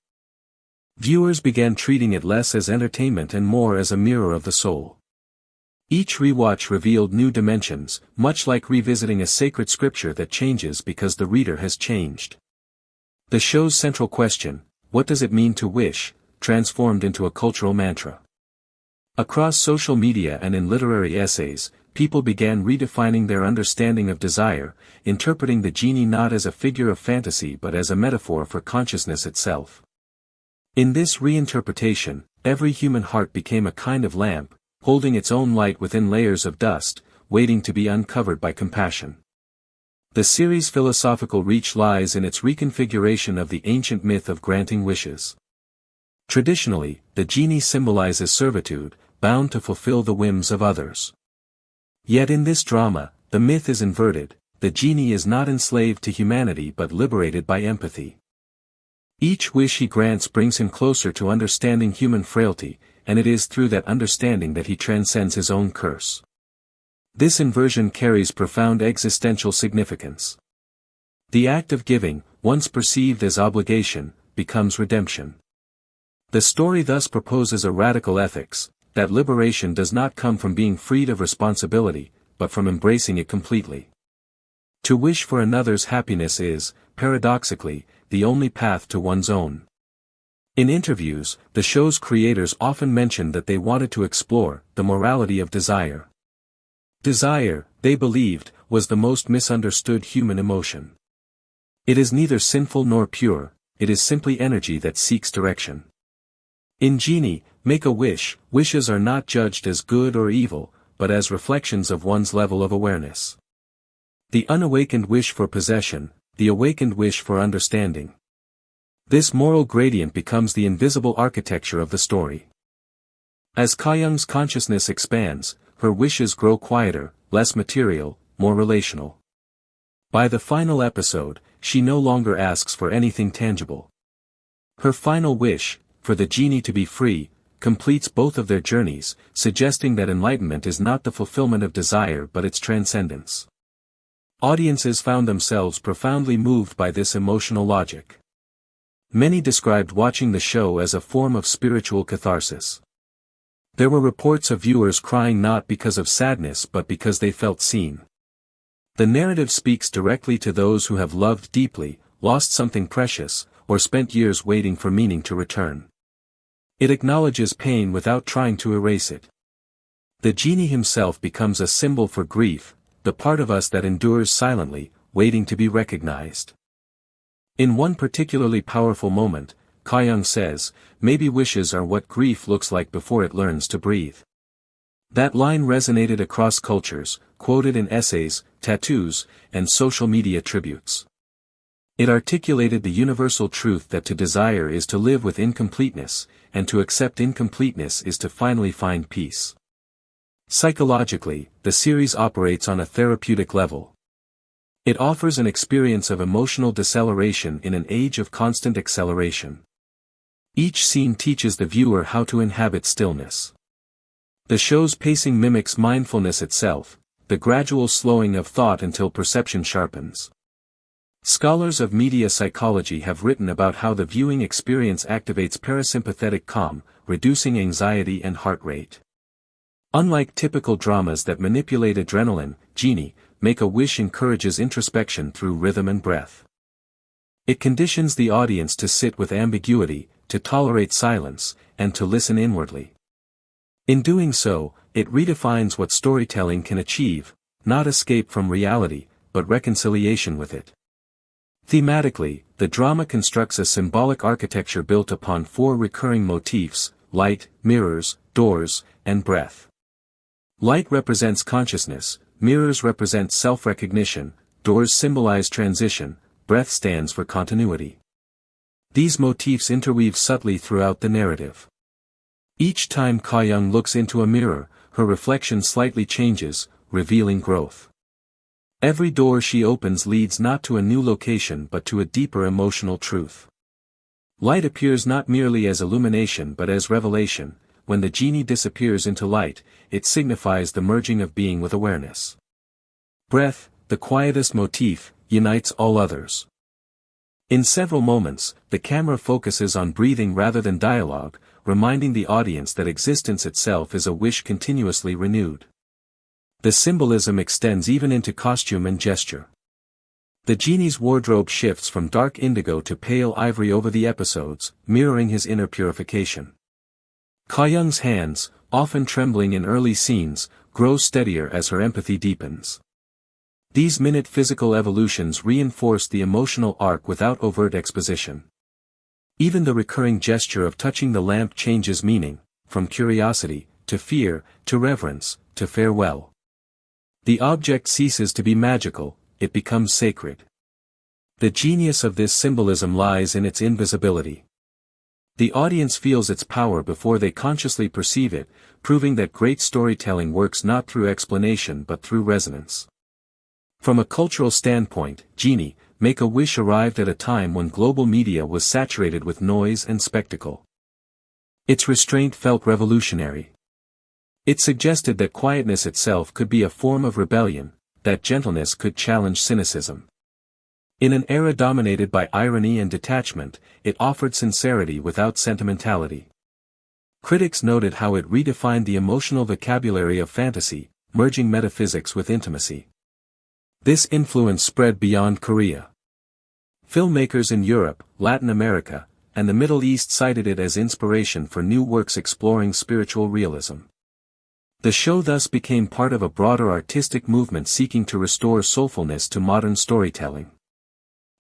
Viewers began treating it less as entertainment and more as a mirror of the soul. Each rewatch revealed new dimensions, much like revisiting a sacred scripture that changes because the reader has changed. The show's central question, "What does it mean to wish?" transformed into a cultural mantra. Across social media and in literary essays, people began redefining their understanding of desire, interpreting the genie not as a figure of fantasy but as a metaphor for consciousness itself. In this reinterpretation, every human heart became a kind of lamp, holding its own light within layers of dust, waiting to be uncovered by compassion. The series' philosophical reach lies in its reconfiguration of the ancient myth of granting wishes. Traditionally, the genie symbolizes servitude, bound to fulfill the whims of others. Yet in this drama, the myth is inverted: the genie is not enslaved to humanity but liberated by empathy. Each wish he grants brings him closer to understanding human frailty, and it is through that understanding that he transcends his own curse. This inversion carries profound existential significance. The act of giving, once perceived as obligation, becomes redemption. The story thus proposes a radical ethics, that liberation does not come from being freed of responsibility, but from embracing it completely. To wish for another's happiness is, paradoxically, the only path to one's own. In interviews, the show's creators often mentioned that they wanted to explore the morality of desire. Desire, they believed, was the most misunderstood human emotion. It is neither sinful nor pure, it is simply energy that seeks direction. In Genie, Make a Wish, wishes are not judged as good or evil, but as reflections of one's level of awareness. The unawakened wish for possession, the awakened wish for understanding. This moral gradient becomes the invisible architecture of the story. As Ka-young's consciousness expands, her wishes grow quieter, less material, more relational. By the final episode, she no longer asks for anything tangible. Her final wish, for the genie to be free, completes both of their journeys, suggesting that enlightenment is not the fulfillment of desire but its transcendence. Audiences found themselves profoundly moved by this emotional logic. Many described watching the show as a form of spiritual catharsis. There were reports of viewers crying not because of sadness but because they felt seen. The narrative speaks directly to those who have loved deeply, lost something precious, or spent years waiting for meaning to return. It acknowledges pain without trying to erase it. The genie himself becomes a symbol for grief, the part of us that endures silently, waiting to be recognized. In one particularly powerful moment, Kyoung says, "Maybe wishes are what grief looks like before it learns to breathe." That line resonated across cultures, quoted in essays, tattoos, and social media tributes. It articulated the universal truth that to desire is to live with incompleteness, and to accept incompleteness is to finally find peace. Psychologically, the series operates on a therapeutic level. It offers an experience of emotional deceleration in an age of constant acceleration. Each scene teaches the viewer how to inhabit stillness. The show's pacing mimics mindfulness itself, the gradual slowing of thought until perception sharpens. Scholars of media psychology have written about how the viewing experience activates parasympathetic calm, reducing anxiety and heart rate. Unlike typical dramas that manipulate adrenaline, Genie, Make a Wish encourages introspection through rhythm and breath. It conditions the audience to sit with ambiguity, to tolerate silence, and to listen inwardly. In doing so, it redefines what storytelling can achieve, not escape from reality, but reconciliation with it. Thematically, the drama constructs a symbolic architecture built upon four recurring motifs: light, mirrors, doors, and breath. Light represents consciousness, mirrors represent self-recognition, doors symbolize transition, breath stands for continuity. These motifs interweave subtly throughout the narrative. Each time Kyoung looks into a mirror, her reflection slightly changes, revealing growth. Every door she opens leads not to a new location but to a deeper emotional truth. Light appears not merely as illumination but as revelation. When the genie disappears into light, it signifies the merging of being with awareness. Breath, the quietest motif, unites all others. In several moments, the camera focuses on breathing rather than dialogue, reminding the audience that existence itself is a wish continuously renewed. The symbolism extends even into costume and gesture. The genie's wardrobe shifts from dark indigo to pale ivory over the episodes, mirroring his inner purification. Kyoung's hands, often trembling in early scenes, grow steadier as her empathy deepens. These minute physical evolutions reinforce the emotional arc without overt exposition. Even the recurring gesture of touching the lamp changes meaning, from curiosity, to fear, to reverence, to farewell. The object ceases to be magical, it becomes sacred. The genius of this symbolism lies in its invisibility. The audience feels its power before they consciously perceive it, proving that great storytelling works not through explanation but through resonance. From a cultural standpoint, Genie, Make a Wish arrived at a time when global media was saturated with noise and spectacle. Its restraint felt revolutionary. It suggested that quietness itself could be a form of rebellion, that gentleness could challenge cynicism. In an era dominated by irony and detachment, it offered sincerity without sentimentality. Critics noted how it redefined the emotional vocabulary of fantasy, merging metaphysics with intimacy. This influence spread beyond Korea. Filmmakers in Europe, Latin America, and the Middle East cited it as inspiration for new works exploring spiritual realism. The show thus became part of a broader artistic movement seeking to restore soulfulness to modern storytelling.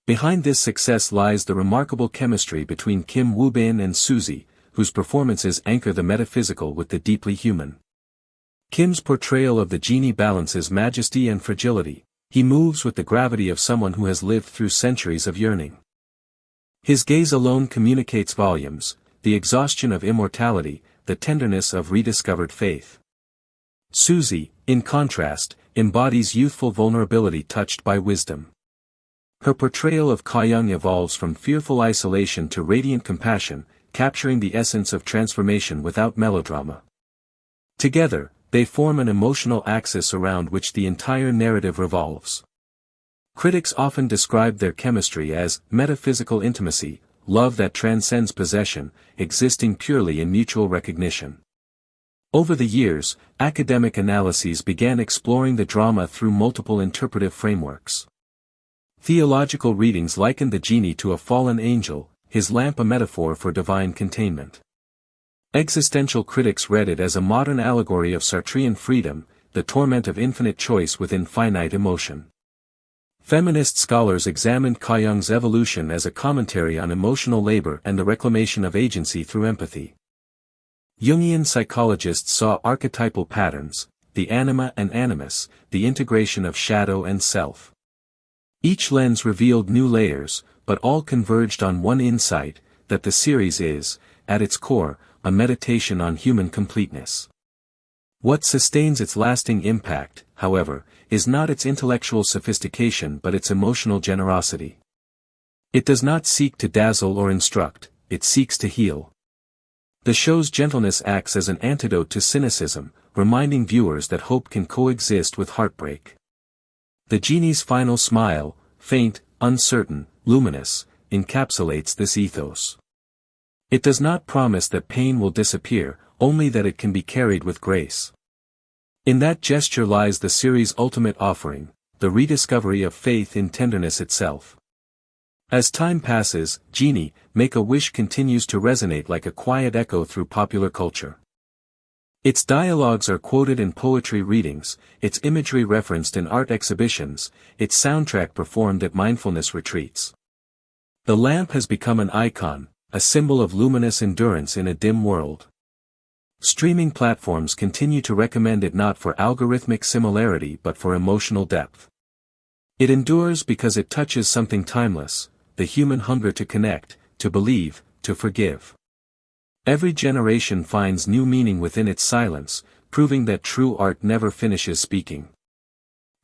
Behind this success lies the remarkable chemistry between Kim Woo-bin and Suzy, whose performances anchor the metaphysical with the deeply human. Kim's portrayal of the genie balances majesty and fragility. He moves with the gravity of someone who has lived through centuries of yearning. His gaze alone communicates volumes, the exhaustion of immortality, the tenderness of rediscovered faith. Suzy, in contrast, embodies youthful vulnerability touched by wisdom. Her portrayal of Kyoung evolves from fearful isolation to radiant compassion, capturing the essence of transformation without melodrama. Together, they form an emotional axis around which the entire narrative revolves. Critics often describe their chemistry as metaphysical intimacy, love that transcends possession, existing purely in mutual recognition. Over the years, academic analyses began exploring the drama through multiple interpretive frameworks. Theological readings likened the genie to a fallen angel, his lamp a metaphor for divine containment. Existential critics read it as a modern allegory of Sartrean freedom, the torment of infinite choice within finite emotion. Feminist scholars examined Kyoung's evolution as a commentary on emotional labor and the reclamation of agency through empathy. Jungian psychologists saw archetypal patterns, the anima and animus, the integration of shadow and self. Each lens revealed new layers, but all converged on one insight, that the series is, at its core, a meditation on human completeness. What sustains its lasting impact, however, is not its intellectual sophistication but its emotional generosity. It does not seek to dazzle or instruct, it seeks to heal. The show's gentleness acts as an antidote to cynicism, reminding viewers that hope can coexist with heartbreak. The genie's final smile, faint, uncertain, luminous, encapsulates this ethos. It does not promise that pain will disappear, only that it can be carried with grace. In that gesture lies the series' ultimate offering, the rediscovery of faith in tenderness itself. As time passes, Genie, Make a Wish continues to resonate like a quiet echo through popular culture. Its dialogues are quoted in poetry readings, its imagery referenced in art exhibitions, its soundtrack performed at mindfulness retreats. The lamp has become an icon, a symbol of luminous endurance in a dim world. Streaming platforms continue to recommend it not for algorithmic similarity but for emotional depth. It endures because it touches something timeless, the human hunger to connect, to believe, to forgive. Every generation finds new meaning within its silence, proving that true art never finishes speaking.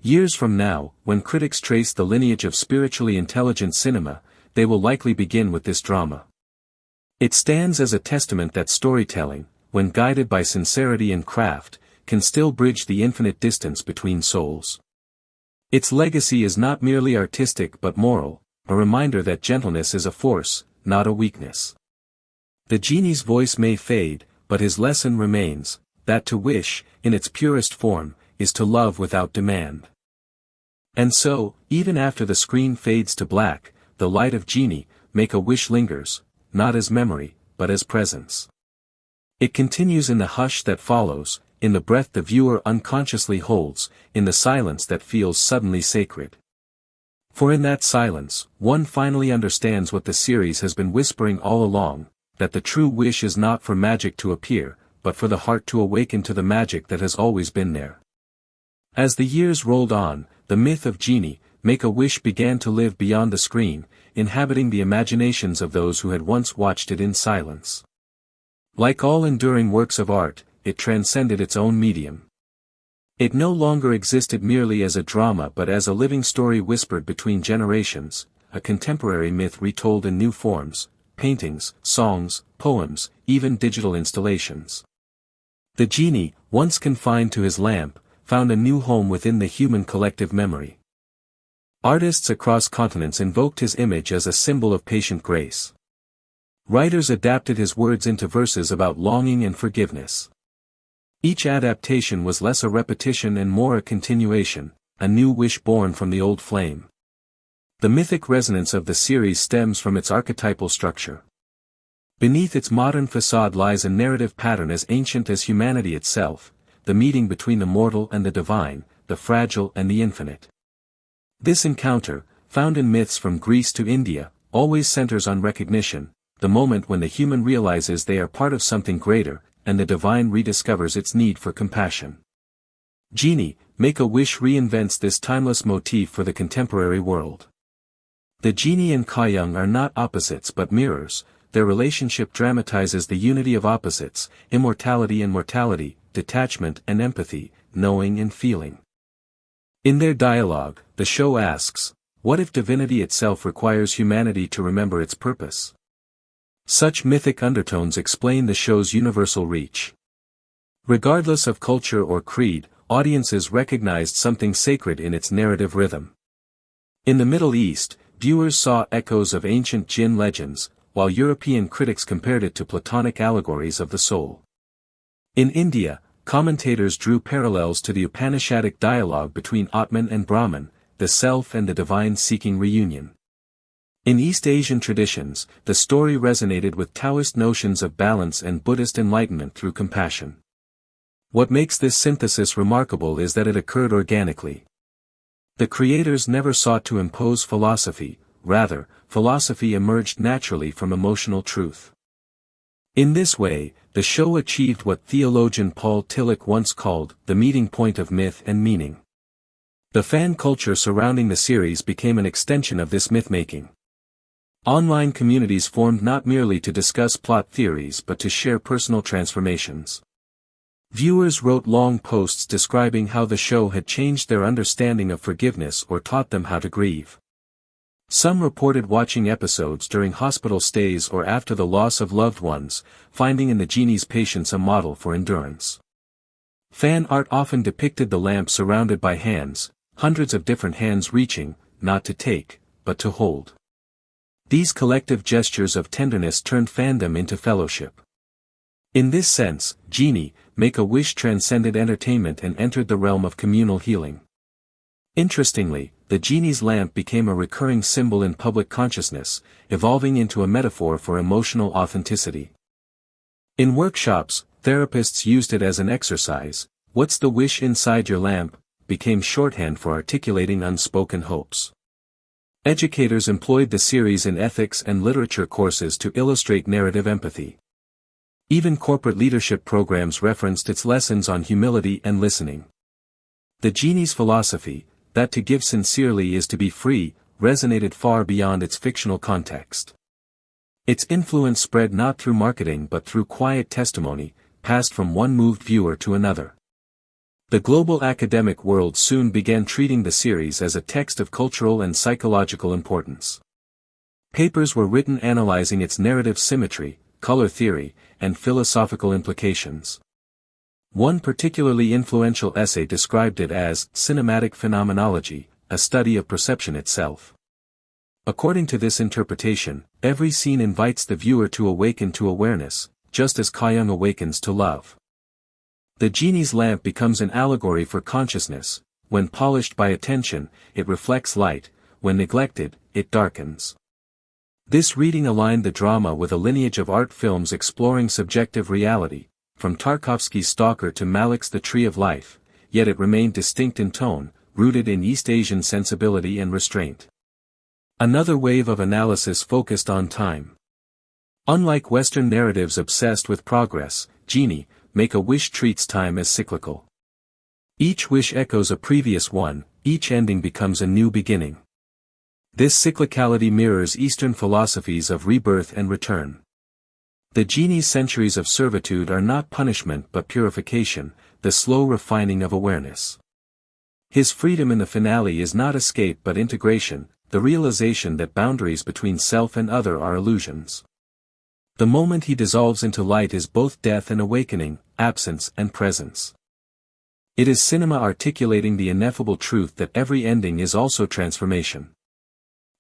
Years from now, when critics trace the lineage of spiritually intelligent cinema, they will likely begin with this drama. It stands as a testament that storytelling, when guided by sincerity and craft, can still bridge the infinite distance between souls. Its legacy is not merely artistic but moral, a reminder that gentleness is a force, not a weakness. The genie's voice may fade, but his lesson remains, that to wish, in its purest form, is to love without demand. And so, even after the screen fades to black, the light of Genie, Make a Wish lingers, not as memory, but as presence. It continues in the hush that follows, in the breath the viewer unconsciously holds, in the silence that feels suddenly sacred. For in that silence, one finally understands what the series has been whispering all along, that the true wish is not for magic to appear, but for the heart to awaken to the magic that has always been there. As the years rolled on, the myth of Genie, Make a Wish began to live beyond the screen, inhabiting the imaginations of those who had once watched it in silence. Like all enduring works of art, it transcended its own medium. It no longer existed merely as a drama but as a living story whispered between generations, a contemporary myth retold in new forms, paintings, songs, poems, even digital installations. The genie, once confined to his lamp, found a new home within the human collective memory. Artists across continents invoked his image as a symbol of patient grace. Writers adapted his words into verses about longing and forgiveness. Each adaptation was less a repetition and more a continuation, a new wish born from the old flame. The mythic resonance of the series stems from its archetypal structure. Beneath its modern facade lies a narrative pattern as ancient as humanity itself, the meeting between the mortal and the divine, the fragile and the infinite. This encounter, found in myths from Greece to India, always centers on recognition, the moment when the human realizes they are part of something greater, and the divine rediscovers its need for compassion. Genie, Make a Wish reinvents this timeless motif for the contemporary world. The genie and Kyoung are not opposites but mirrors, their relationship dramatizes the unity of opposites, immortality and mortality, detachment and empathy, knowing and feeling. In their dialogue, the show asks, what if divinity itself requires humanity to remember its purpose? Such mythic undertones explain the show's universal reach. Regardless of culture or creed, audiences recognized something sacred in its narrative rhythm. In the Middle East, viewers saw echoes of ancient jinn legends, while European critics compared it to Platonic allegories of the soul. In India, commentators drew parallels to the Upanishadic dialogue between Atman and Brahman, the self and the divine seeking reunion. In East Asian traditions, the story resonated with Taoist notions of balance and Buddhist enlightenment through compassion. What makes this synthesis remarkable is that it occurred organically. The creators never sought to impose philosophy, rather, philosophy emerged naturally from emotional truth. In this way, the show achieved what theologian Paul Tillich once called the meeting point of myth and meaning. The fan culture surrounding the series became an extension of this myth-making. Online communities formed not merely to discuss plot theories but to share personal transformations. Viewers wrote long posts describing how the show had changed their understanding of forgiveness or taught them how to grieve. Some reported watching episodes during hospital stays or after the loss of loved ones, finding in the genie's patience a model for endurance. Fan art often depicted the lamp surrounded by hands, hundreds of different hands reaching, not to take, but to hold. These collective gestures of tenderness turned fandom into fellowship. In this sense, Genie, Make-A-Wish transcended entertainment and entered the realm of communal healing. Interestingly, the genie's lamp became a recurring symbol in public consciousness, evolving into a metaphor for emotional authenticity. In workshops, therapists used it as an exercise. What's the wish inside your lamp became shorthand for articulating unspoken hopes. Educators employed the series in ethics and literature courses to illustrate narrative empathy. Even corporate leadership programs referenced its lessons on humility and listening. The genie's philosophy, that to give sincerely is to be free, resonated far beyond its fictional context. Its influence spread not through marketing but through quiet testimony, passed from one moved viewer to another. The global academic world soon began treating the series as a text of cultural and psychological importance. Papers were written analyzing its narrative symmetry, color theory, and philosophical implications. One particularly influential essay described it as cinematic phenomenology, a study of perception itself. According to this interpretation, every scene invites the viewer to awaken to awareness, just as Kyung awakens to love. The genie's lamp becomes an allegory for consciousness. When polished by attention, it reflects light; when neglected, it darkens. This reading aligned the drama with a lineage of art films exploring subjective reality, from Tarkovsky's Stalker to Malick's The Tree of Life, yet it remained distinct in tone, rooted in East Asian sensibility and restraint. Another wave of analysis focused on time. Unlike Western narratives obsessed with progress, Genie, Make-A-Wish treats time as cyclical. Each wish echoes a previous one, each ending becomes a new beginning. This cyclicality mirrors Eastern philosophies of rebirth and return. The genie's centuries of servitude are not punishment but purification, the slow refining of awareness. His freedom in the finale is not escape but integration, the realization that boundaries between self and other are illusions. The moment he dissolves into light is both death and awakening, absence and presence. It is cinema articulating the ineffable truth that every ending is also transformation.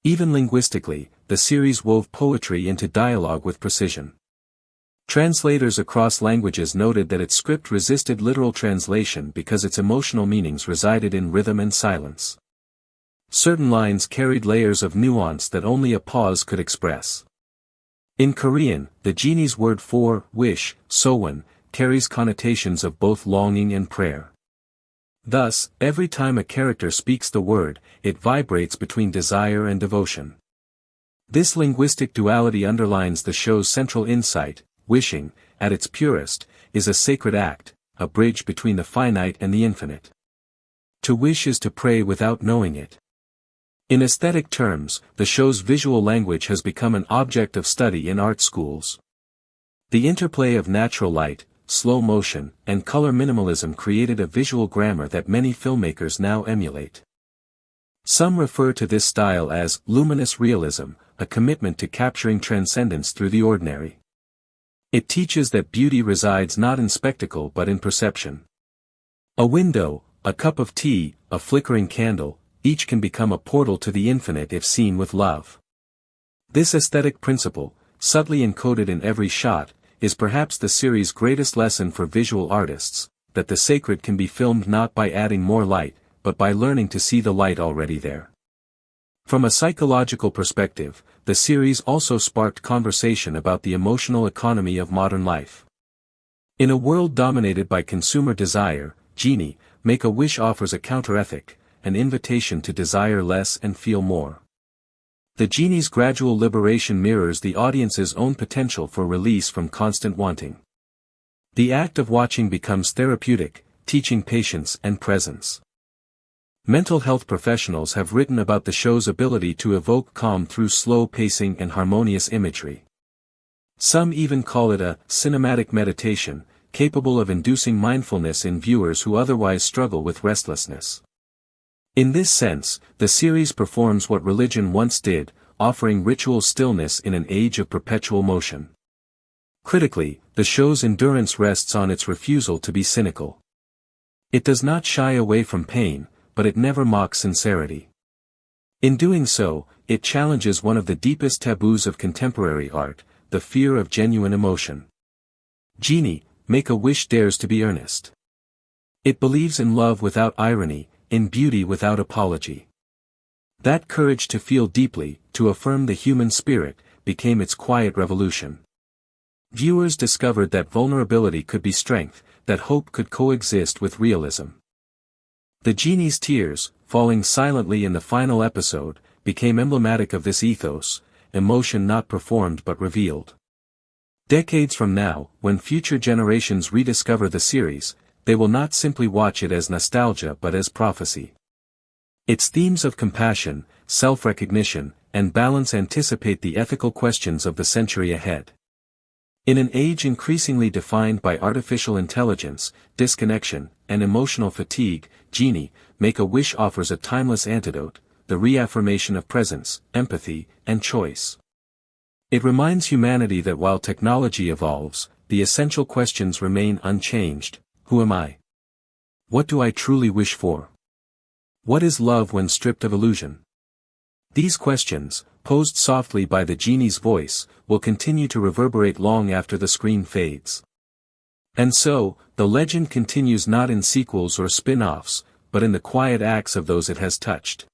Even linguistically, the series wove poetry into dialogue with precision. Translators across languages noted that its script resisted literal translation because its emotional meanings resided in rhythm and silence. Certain lines carried layers of nuance that only a pause could express. In Korean, the genie's word for wish, sowan, carries connotations of both longing and prayer. Thus, every time a character speaks the word, it vibrates between desire and devotion. This linguistic duality underlines the show's central insight: wishing, at its purest, is a sacred act, a bridge between the finite and the infinite. To wish is to pray without knowing it. In aesthetic terms, the show's visual language has become an object of study in art schools. The interplay of natural light, slow motion, and color minimalism created a visual grammar that many filmmakers now emulate. Some refer to this style as luminous realism, a commitment to capturing transcendence through the ordinary. It teaches that beauty resides not in spectacle but in perception. A window, a cup of tea, a flickering candle, each can become a portal to the infinite if seen with love. This aesthetic principle, subtly encoded in every shot, is perhaps the series' greatest lesson for visual artists, that the sacred can be filmed not by adding more light, but by learning to see the light already there. From a psychological perspective, the series also sparked conversation about the emotional economy of modern life. In a world dominated by consumer desire, Genie, Make-A-Wish offers a counter-ethic, an invitation to desire less and feel more. The genie's gradual liberation mirrors the audience's own potential for release from constant wanting. The act of watching becomes therapeutic, teaching patience and presence. Mental health professionals have written about the show's ability to evoke calm through slow pacing and harmonious imagery. Some even call it a cinematic meditation, capable of inducing mindfulness in viewers who otherwise struggle with restlessness. In this sense, the series performs what religion once did, offering ritual stillness in an age of perpetual motion. Critically, the show's endurance rests on its refusal to be cynical. It does not shy away from pain, but it never mocks sincerity. In doing so, it challenges one of the deepest taboos of contemporary art, the fear of genuine emotion. Genie, Make-A-Wish dares to be earnest. It believes in love without irony, in beauty without apology. That courage to feel deeply, to affirm the human spirit, became its quiet revolution. Viewers discovered that vulnerability could be strength, that hope could coexist with realism. The genie's tears, falling silently in the final episode, became emblematic of this ethos, emotion not performed but revealed. Decades from now, when future generations rediscover the series, they will not simply watch it as nostalgia but as prophecy. Its themes of compassion, self-recognition, and balance anticipate the ethical questions of the century ahead. In an age increasingly defined by artificial intelligence, disconnection, and emotional fatigue, Genie, Make-A-Wish offers a timeless antidote, the reaffirmation of presence, empathy, and choice. It reminds humanity that while technology evolves, the essential questions remain unchanged. Who am I? What do I truly wish for? What is love when stripped of illusion? These questions, posed softly by the genie's voice, will continue to reverberate long after the screen fades. And so, the legend continues not in sequels or spin-offs, but in the quiet acts of those it has touched.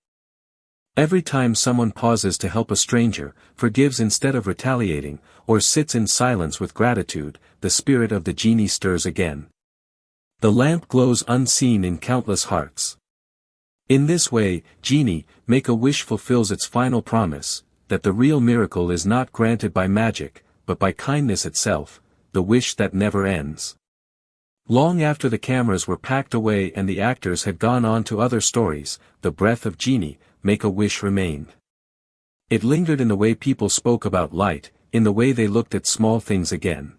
Every time someone pauses to help a stranger, forgives instead of retaliating, or sits in silence with gratitude, the spirit of the genie stirs again. The lamp glows unseen in countless hearts. In this way, Genie, Make-A-Wish fulfills its final promise, that the real miracle is not granted by magic, but by kindness itself, the wish that never ends. Long after the cameras were packed away and the actors had gone on to other stories, the breath of Genie, Make-A-Wish remained. It lingered in the way people spoke about light, in the way they looked at small things again.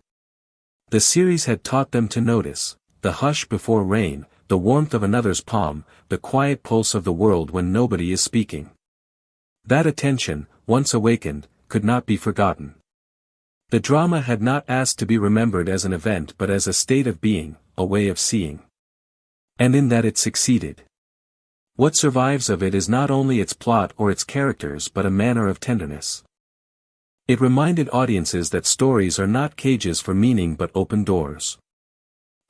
The series had taught them to notice, the hush before rain, the warmth of another's palm, the quiet pulse of the world when nobody is speaking. That attention, once awakened, could not be forgotten. The drama had not asked to be remembered as an event but as a state of being, a way of seeing. And in that it succeeded. What survives of it is not only its plot or its characters but a manner of tenderness. It reminded audiences that stories are not cages for meaning but open doors.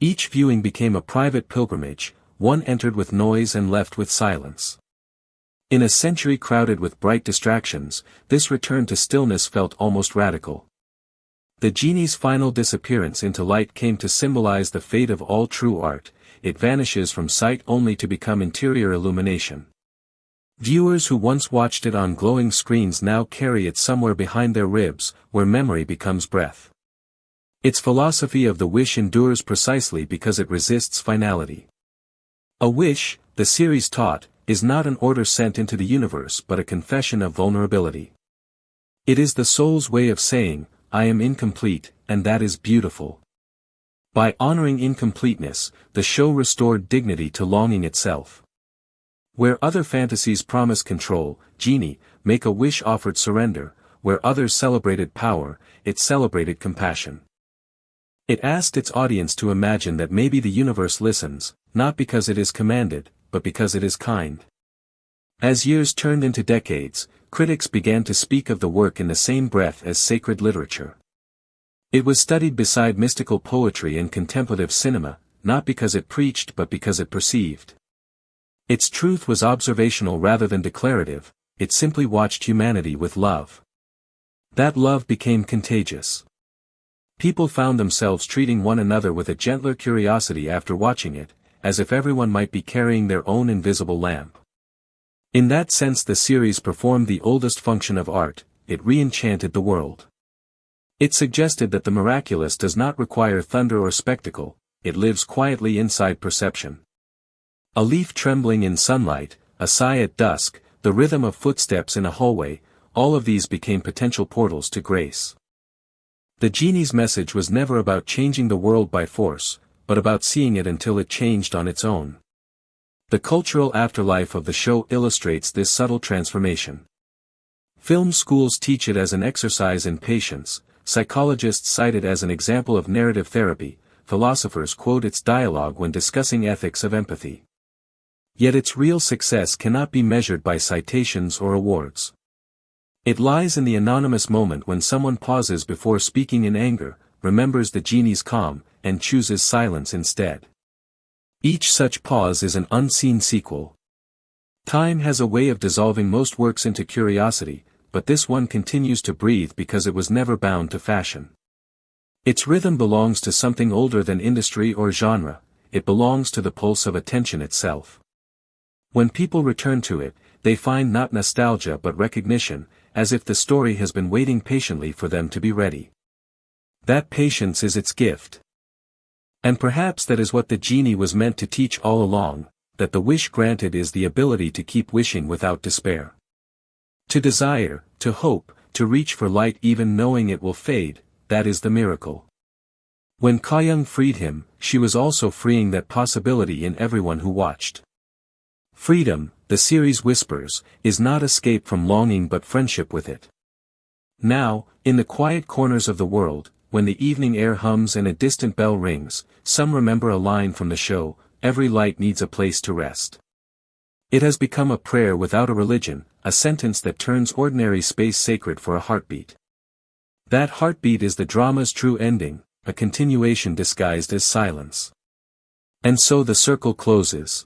Each viewing became a private pilgrimage, one entered with noise and left with silence. In a century crowded with bright distractions, this return to stillness felt almost radical. The genie's final disappearance into light came to symbolize the fate of all true art. It vanishes from sight only to become interior illumination. Viewers who once watched it on glowing screens now carry it somewhere behind their ribs, where memory becomes breath. Its philosophy of the wish endures precisely because it resists finality. A wish, the series taught, is not an order sent into the universe but a confession of vulnerability. It is the soul's way of saying, I am incomplete, and that is beautiful. By honoring incompleteness, the show restored dignity to longing itself. Where other fantasies promised control, Genie, Make a Wish offered surrender. Where others celebrated power, it celebrated compassion. It asked its audience to imagine that maybe the universe listens, not because it is commanded, but because it is kind. As years turned into decades, critics began to speak of the work in the same breath as sacred literature. It was studied beside mystical poetry and contemplative cinema, not because it preached but because it perceived. Its truth was observational rather than declarative, it simply watched humanity with love. That love became contagious. People found themselves treating one another with a gentler curiosity after watching it, as if everyone might be carrying their own invisible lamp. In that sense the series performed the oldest function of art, it re-enchanted the world. It suggested that the miraculous does not require thunder or spectacle, it lives quietly inside perception. A leaf trembling in sunlight, a sigh at dusk, the rhythm of footsteps in a hallway, all of these became potential portals to grace. The genie's message was never about changing the world by force, but about seeing it until it changed on its own. The cultural afterlife of the show illustrates this subtle transformation. Film schools teach it as an exercise in patience, psychologists cite it as an example of narrative therapy, philosophers quote its dialogue when discussing ethics of empathy. Yet its real success cannot be measured by citations or awards. It lies in the anonymous moment when someone pauses before speaking in anger, remembers the genie's calm, and chooses silence instead. Each such pause is an unseen sequel. Time has a way of dissolving most works into curiosity, but this one continues to breathe because it was never bound to fashion. Its rhythm belongs to something older than industry or genre, it belongs to the pulse of attention itself. When people return to it, they find not nostalgia but recognition, as if the story has been waiting patiently for them to be ready. That patience is its gift. And perhaps that is what the genie was meant to teach all along, that the wish granted is the ability to keep wishing without despair. To desire, to hope, to reach for light even knowing it will fade, that is the miracle. When Ka-young freed him, she was also freeing that possibility in everyone who watched. Freedom, the series whispers, is not escape from longing but friendship with it. Now, in the quiet corners of the world, when the evening air hums and a distant bell rings, some remember a line from the show, every light needs a place to rest. It has become a prayer without a religion, a sentence that turns ordinary space sacred for a heartbeat. That heartbeat is the drama's true ending, a continuation disguised as silence. And so the circle closes.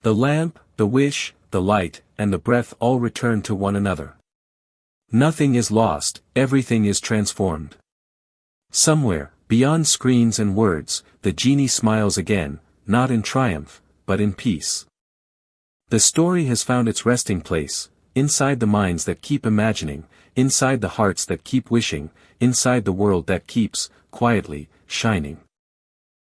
The lamp, the wish, the light, and the breath all return to one another. Nothing is lost, everything is transformed. Somewhere, beyond screens and words, the genie smiles again, not in triumph, but in peace. The story has found its resting place, inside the minds that keep imagining, inside the hearts that keep wishing, inside the world that keeps, quietly, shining.